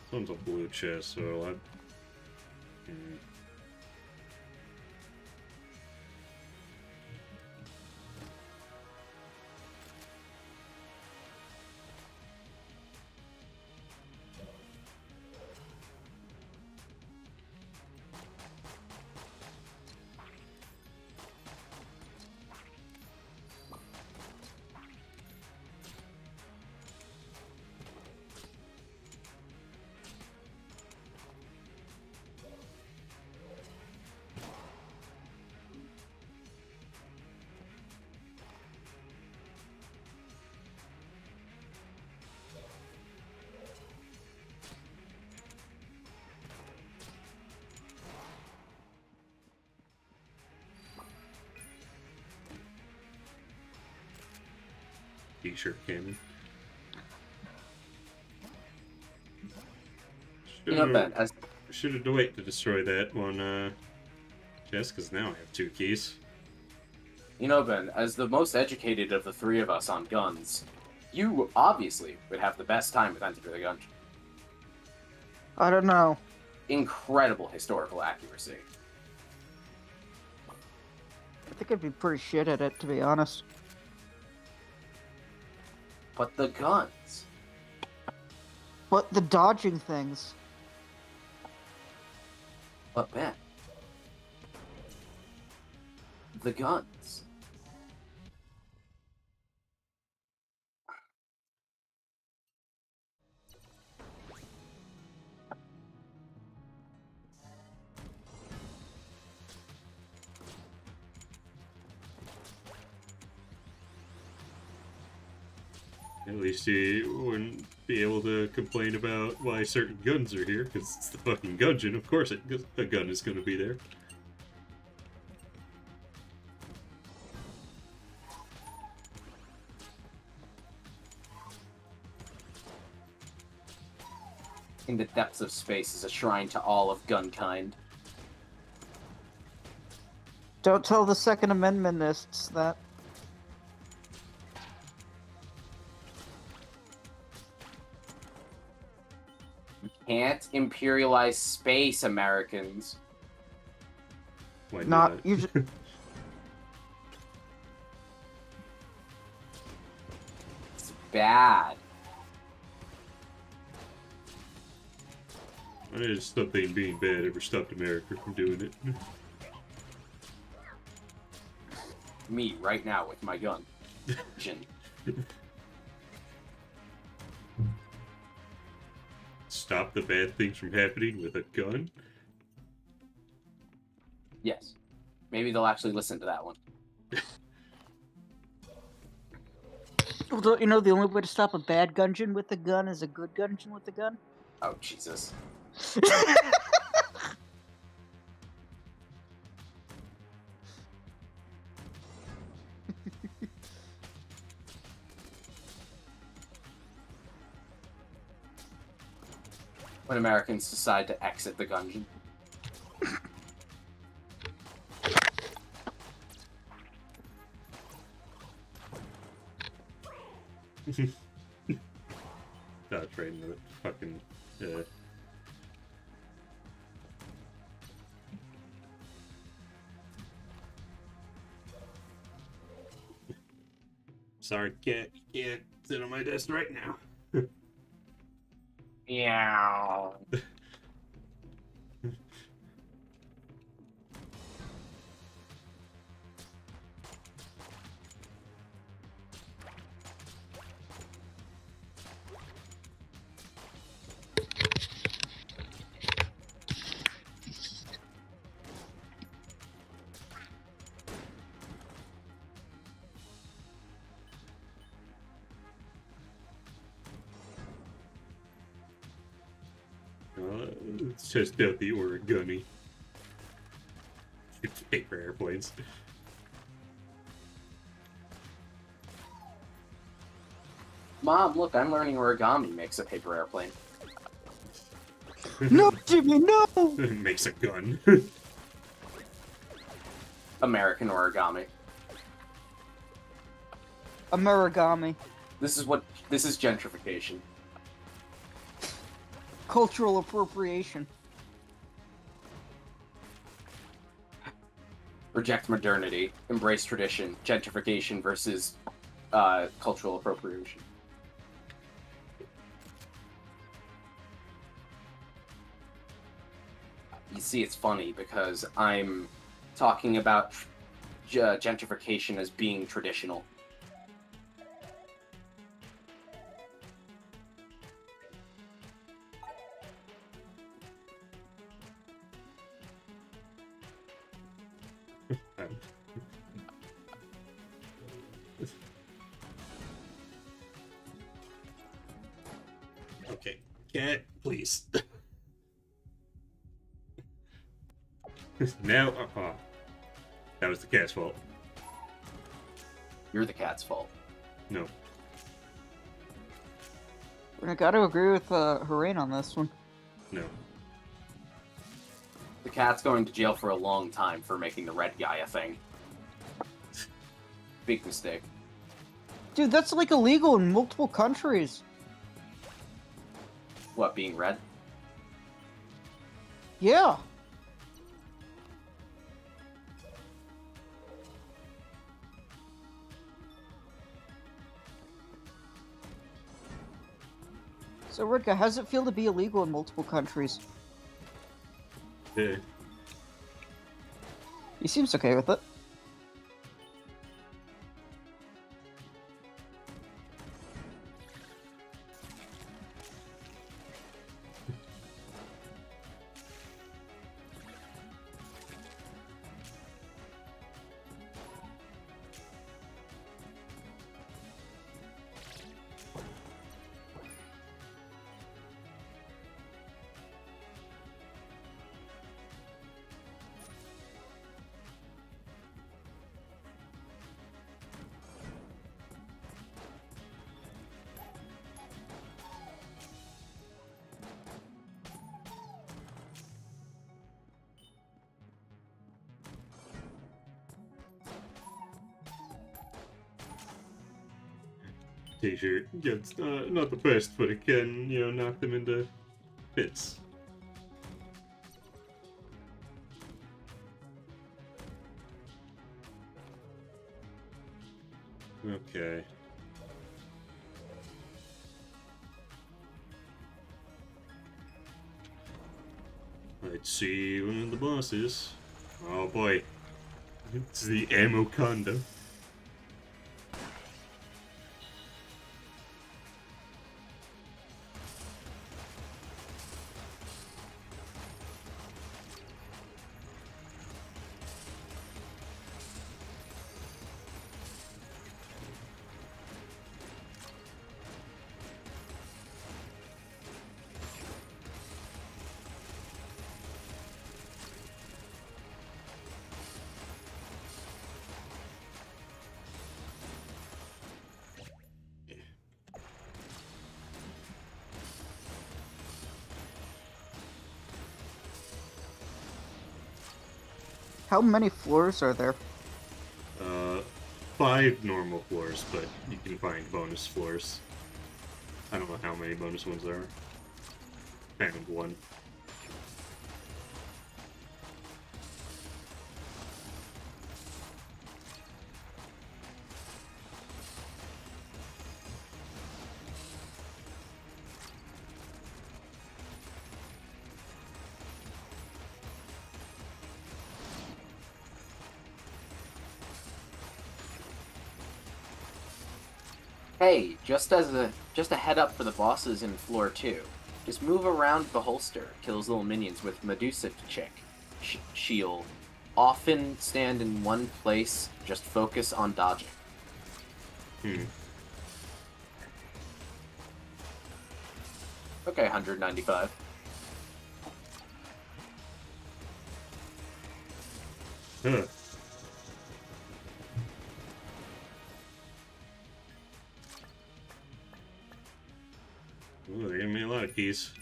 This one's a blue chest, so I... T-shirt cannon. You know, Ben, as Should have waited to destroy that one chest, because now I have 2 keys. you know, Ben, as the most educated of the 3 of us on guns, you obviously would have the best time with Enter the Gungeon. I don't know. Incredible historical accuracy. I think I'd be pretty shit at it, to be honest. But the guns. But the dodging things. But Ben. The guns. At least you wouldn't be able to complain about why certain guns are here, because it's the fucking Gungeon. Of course a gun is going to be there. In the depths of space is a shrine to all of gunkind. Don't tell the Second Amendmentists that. Can't imperialize space, Americans. Why do Not that? usually. It's bad. I just something being bad ever stopped America from doing it. Me, right now, with my gun. Jin. Stop the bad things from happening with a gun? Yes. Maybe they'll actually listen to that one. Well, don't you know the only way to stop a bad Gungeon with a gun is a good Gungeon with a gun? Oh, Jesus. When Americans decide to exit the Gungeon. Dodge right into it. Fucking. Sorry, cat. You can't sit on my desk right now. Yeah. Let's test out the origami. It's paper airplanes. Mom, look, I'm learning origami makes a paper airplane. No, Jimmy, no! Makes a gun. American origami. Amerigami. This is gentrification. Cultural appropriation. Reject modernity, embrace tradition, gentrification versus cultural appropriation. You see, it's funny because I'm talking about gentrification as being traditional. Okay, cat, please. Now, that was the cat's fault. You're the cat's fault. No. I gotta agree with Harain on this one. No. The cat's going to jail for a long time for making the red guy a thing. Big mistake. Dude, that's like illegal in multiple countries. What, being red? Yeah. So, Rika, how does it feel to be illegal in multiple countries? Yeah. He seems okay with it. t-shirt. Yeah, it's not the best, but it can, knock them into bits. Okay. Let's see one of the bosses. Oh boy. It's the ammo condo. How many floors are there? 5 normal floors, but you can find bonus floors. I don't know how many bonus ones there are. Found one. Hey, just a head up for the bosses in floor 2. Just move around the holster, kills little minions with Medusa Chick. She'll often stand in one place, just focus on dodging. Okay, 195. Huh. Ooh, they gave me a lot of keys.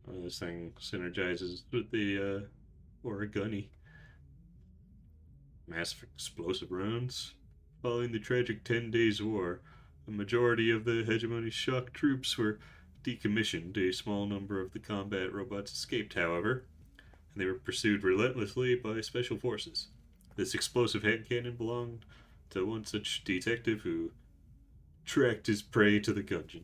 Oh, this thing synergizes with the origami. Massive explosive rounds. Following the tragic 10 Days War, a majority of the hegemon's shock troops were decommissioned. A small number of the combat robots escaped, however, and they were pursued relentlessly by special forces. This explosive hand cannon belonged to one such detective who tracked his prey to the Gungeon.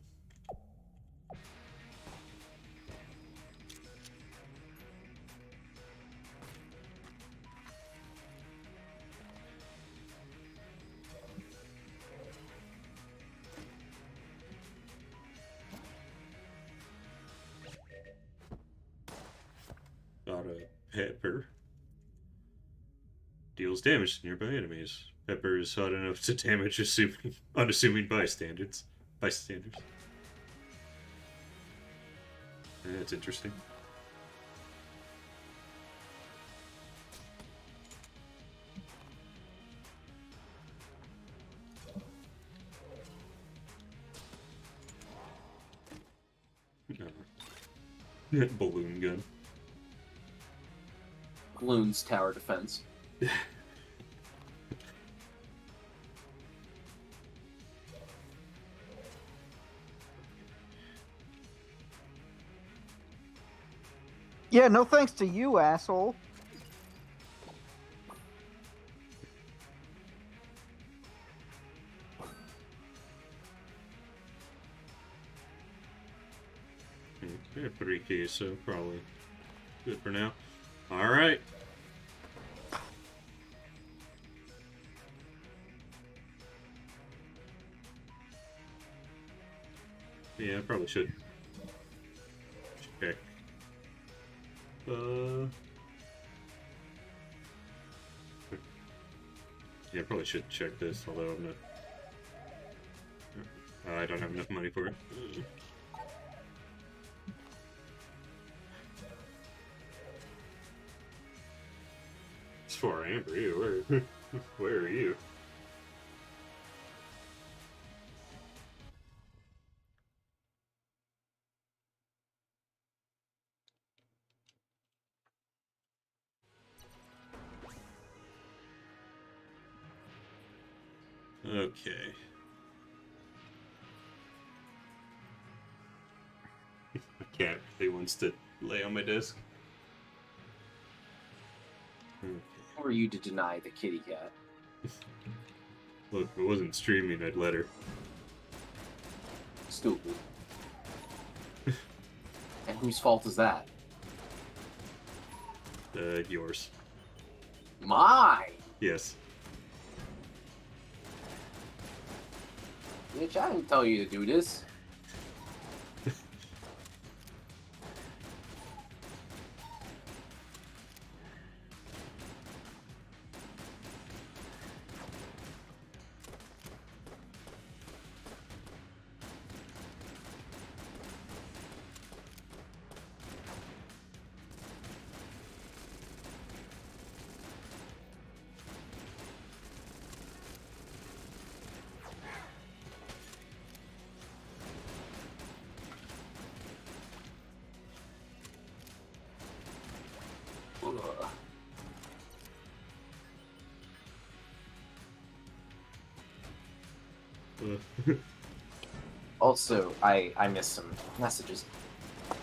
Got a pepper. Deals damage to nearby enemies. Pepper is hot enough to damage unassuming bystanders. That's interesting. Balloon gun. Bloons tower defense. Yeah, no thanks to you, asshole. Yeah, 3 keys, so probably good for now. Alright. Yeah, I probably should check. Yeah, I probably should check this, although I'm not. I don't have enough money for it. It's 4 AM for you. Where are you? Okay. My cat really wants to lay on my desk. Okay. Who are you to deny the kitty cat? Look, if it wasn't streaming, I'd let her. Stupid. And whose fault is that? Yours. Mine! Yes. Bitch, I didn't tell you to do this. Ugh. Also, I missed some messages.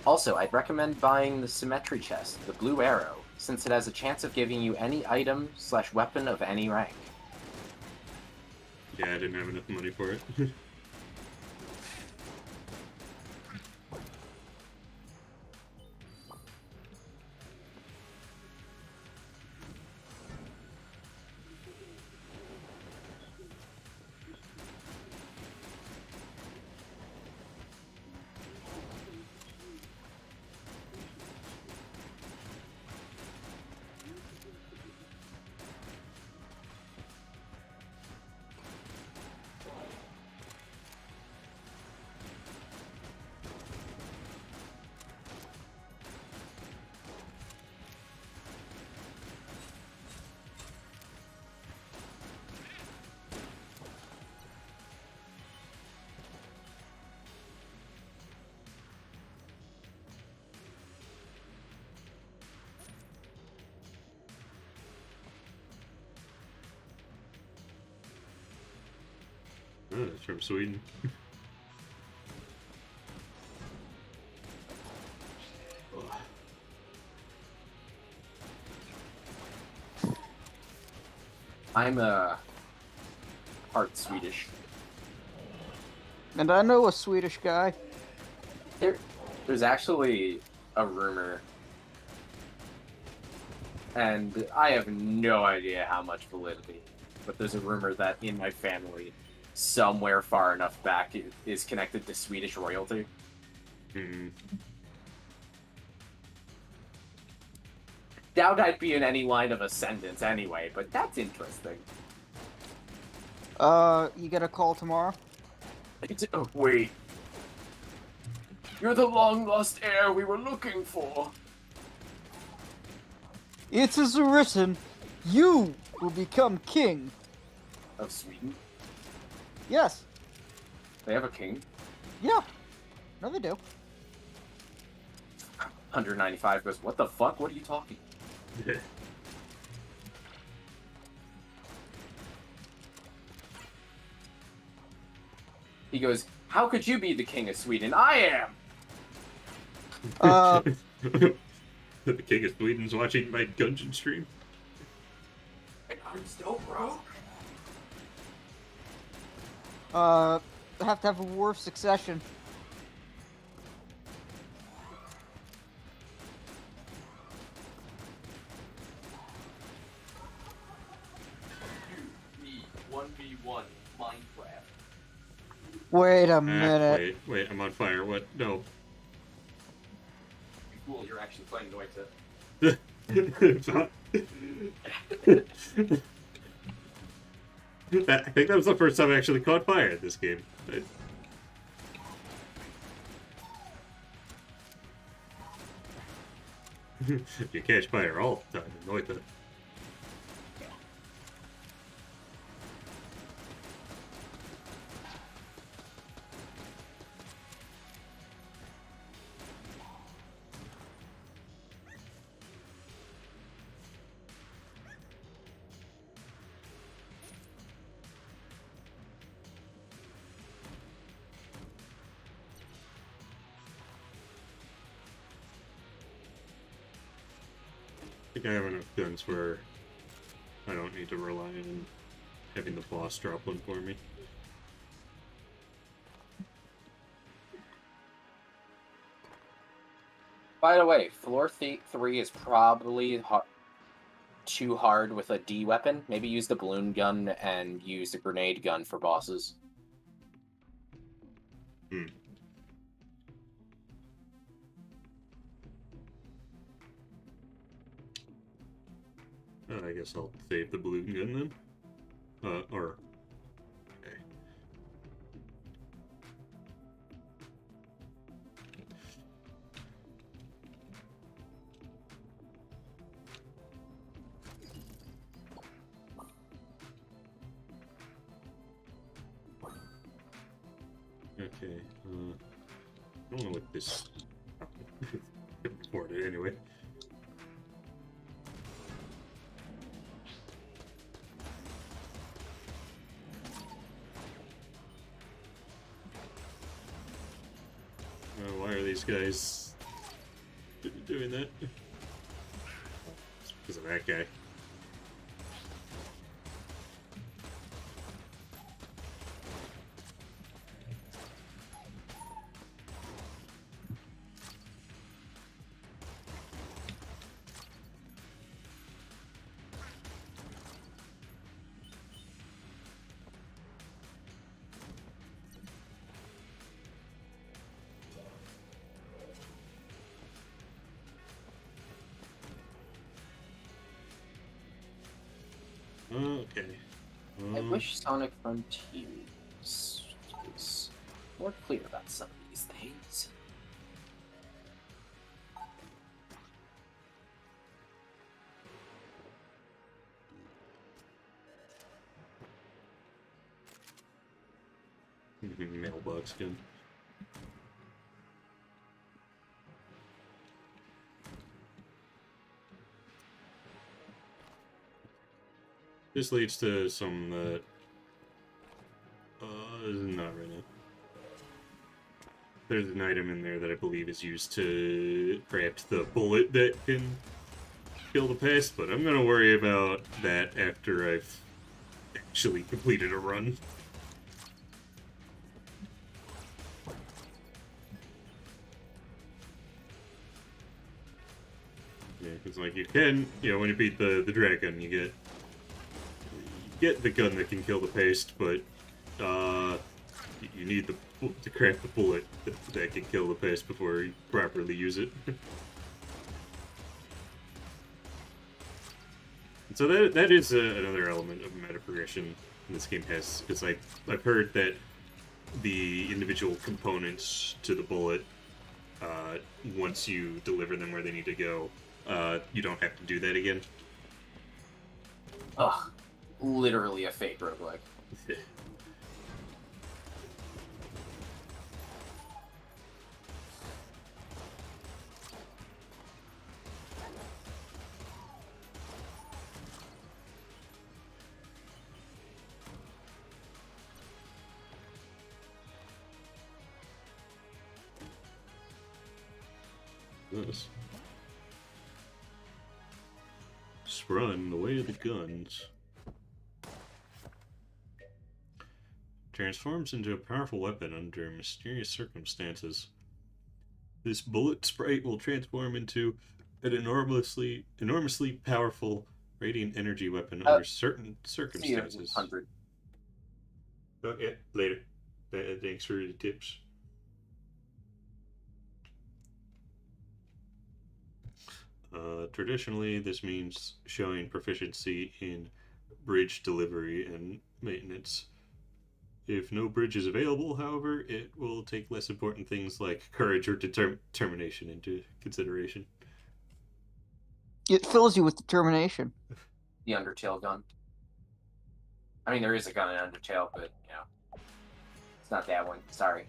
Also, I'd recommend buying the Symmetry Chest, the Blue Arrow, since it has a chance of giving you any item/weapon of any rank. Yeah, I didn't have enough money for it. Oh, it's from Sweden. I'm part Swedish. And I know a Swedish guy. There's actually a rumor, and I have no idea how much validity, but there's a rumor that in my family, somewhere far enough back, is connected to Swedish royalty. Hmm. Doubt I'd be in any line of ascendance anyway, but that's interesting. You get a call tomorrow? Oh, wait. You're the long-lost heir we were looking for. It is written, you will become king. Of Sweden? Yes. They have a king? Yeah. No, they do. 195 goes, what the fuck? What are you talking? He goes, how could you be the king of Sweden? I am! The King of Sweden's watching my Gungeon stream. And I'm still broke? Have to have a war of succession. Me, 1v1, Minecraft. Wait a minute. Wait, I'm on fire. What? No. Cool, you're actually playing Noita. I think that was the first time I actually caught fire in this game. You catch fire all the time, annoy that. think I have enough guns where I don't need to rely on having the boss drop one for me. By the way, floor 3 is probably too hard with a D weapon. Maybe use the balloon gun and use the grenade gun for bosses. I guess I'll save the balloon gun then. Okay. Okay, I don't know what this... Report it anyway. Why are these guys doing that? It's because of that guy. Okay. I wish Sonic Frontiers was more clear about some of these things. Mailbox gun. This leads to some that... not right now. There's an item in there that I believe is used to craft the bullet that can kill the pest, but I'm gonna worry about that after I've actually completed a run. Yeah, because like you can, when you beat the dragon, you get the gun that can kill the paste, but you need to craft the bullet that can kill the paste before you properly use it. So that is another element of meta progression this game has, because I've heard that the individual components to the bullet, once you deliver them where they need to go, you don't have to do that again. Ugh. Literally a fake roguelike. This. Just run the way of the guns. Transforms into a powerful weapon under mysterious circumstances. This bullet sprite will transform into an enormously powerful radiant energy weapon under certain circumstances. 100. Oh, yeah, later. Thanks for the tips. Traditionally, this means showing proficiency in bridge delivery and maintenance. If no bridge is available, however, it will take less important things like courage or determination into consideration. It fills you with determination. The Undertale gun. I mean, there is a gun in Undertale, but, it's not that one. Sorry.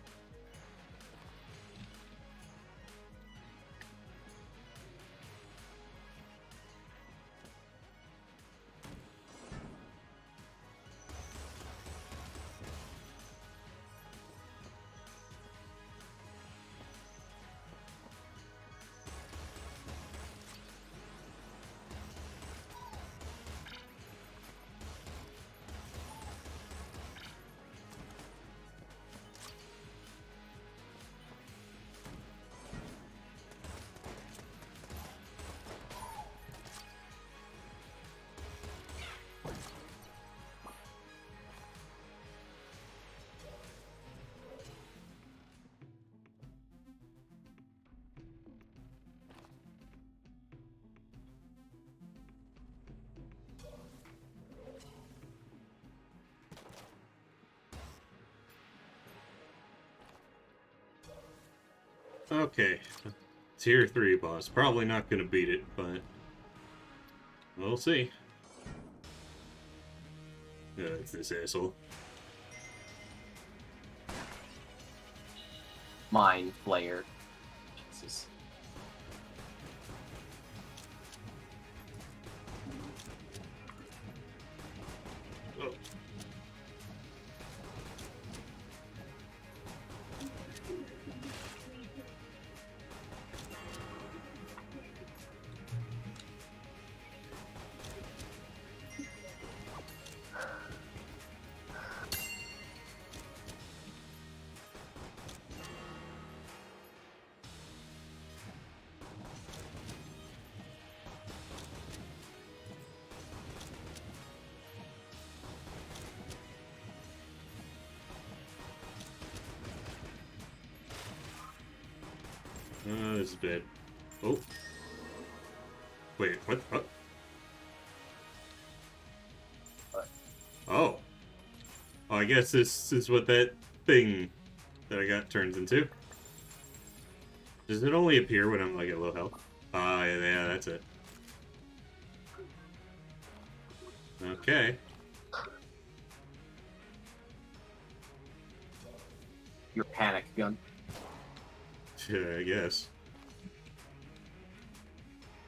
Okay. Tier 3 boss. Probably not gonna beat it, but we'll see. It's this asshole. Mind Flayer. Jesus. Oh. This is bad. Oh. Wait, what? Oh. Oh. Oh, I guess this is what that thing that I got turns into. Does it only appear when I'm like at low health? Ah, yeah, that's it. Okay. Your panic gun. Yeah, I guess.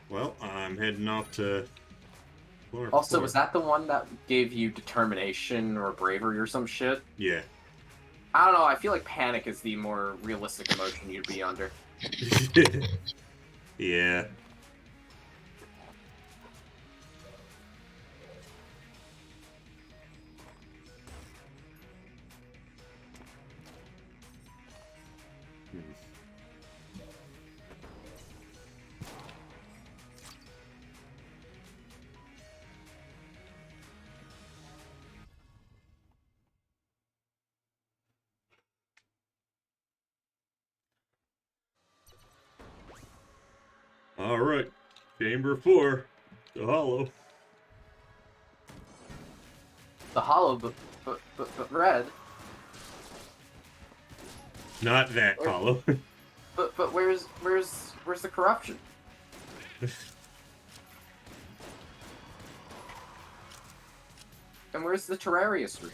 Well, I'm heading off to floor Also, 4. was that the one that gave you determination or bravery or some shit? Yeah. I don't know, I feel like panic is the more realistic emotion you'd be under. Yeah. Alright. Chamber 4. The hollow. The hollow, but red. Not that Or- hollow. But where's the corruption? And where's the Terrarius room?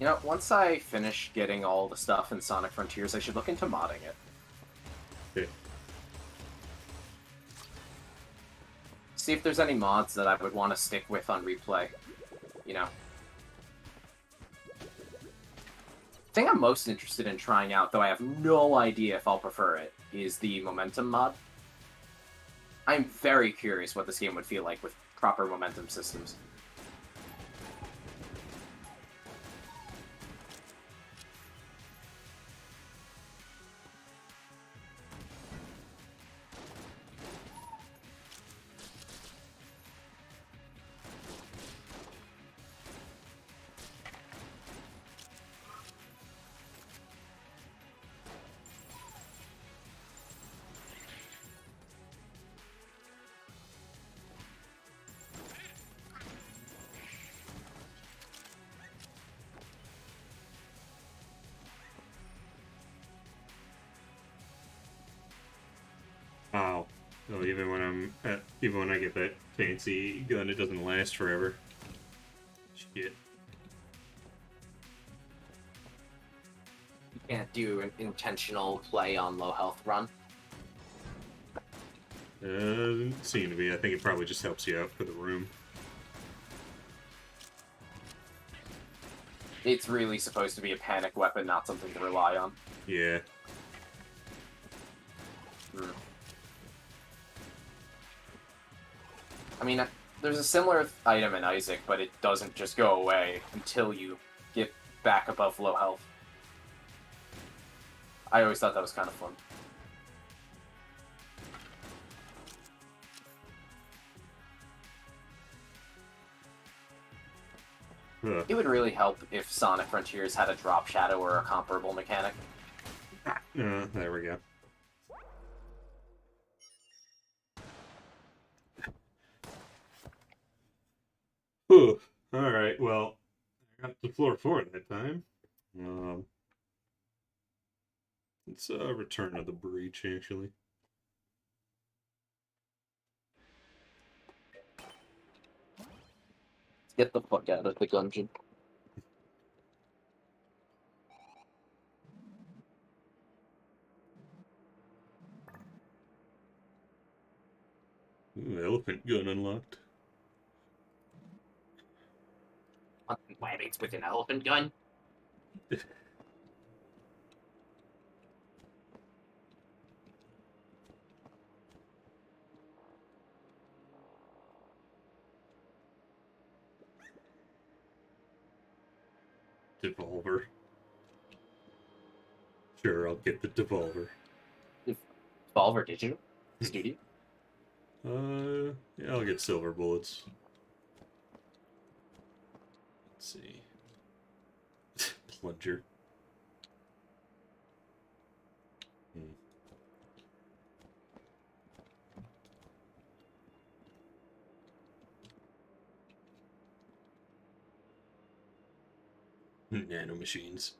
You know, once I finish getting all the stuff in Sonic Frontiers, I should look into modding it. Okay. See if there's any mods that I would want to stick with on replay. You know. The thing I'm most interested in trying out, though I have no idea if I'll prefer it, is the momentum mod. I'm very curious what this game would feel like with proper momentum systems. Oh, even when I get that fancy gun, it doesn't last forever. Shit. You can't do an intentional play on low health run. Doesn't seem to be. I think it probably just helps you out for the room. It's really supposed to be a panic weapon, not something to rely on. Yeah. I mean, there's a similar item in Isaac, but it doesn't just go away until you get back above low health. I always thought that was kind of fun. It would really help if Sonic Frontiers had a drop shadow or a comparable mechanic. There we go. Whew. Alright, well, I got to floor 4 that time. Let's return to the breach, actually. Get the fuck out of the Gungeon. Ooh, elephant gun unlocked. Rabbits with an elephant gun? Devolver. Sure, I'll get the Devolver. Volver Digital? Studio? Yeah, I'll get silver bullets. Let's see. Plunger. Nano machines.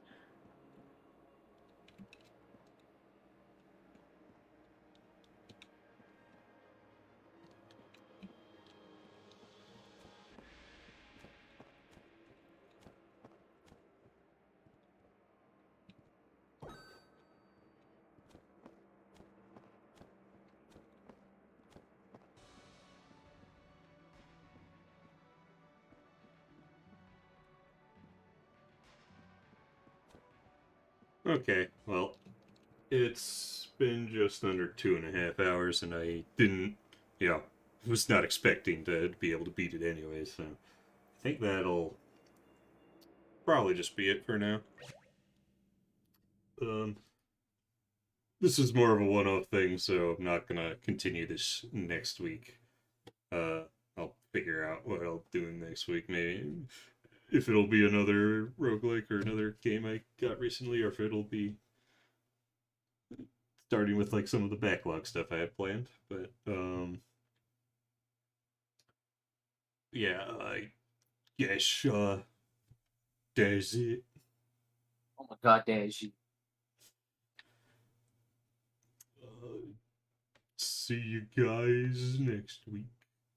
Okay, well, it's been just under 2.5 hours, and I didn't, was not expecting to be able to beat it anyway, so I think that'll probably just be it for now. This is more of a one-off thing, so I'm not gonna continue this next week. I'll figure out what I'll do next week, maybe. If it'll be another roguelike or another game I got recently, or if it'll be starting with like some of the backlog stuff I had planned. But yeah, I guess that's it. Oh my god, Daisy. See you guys next week.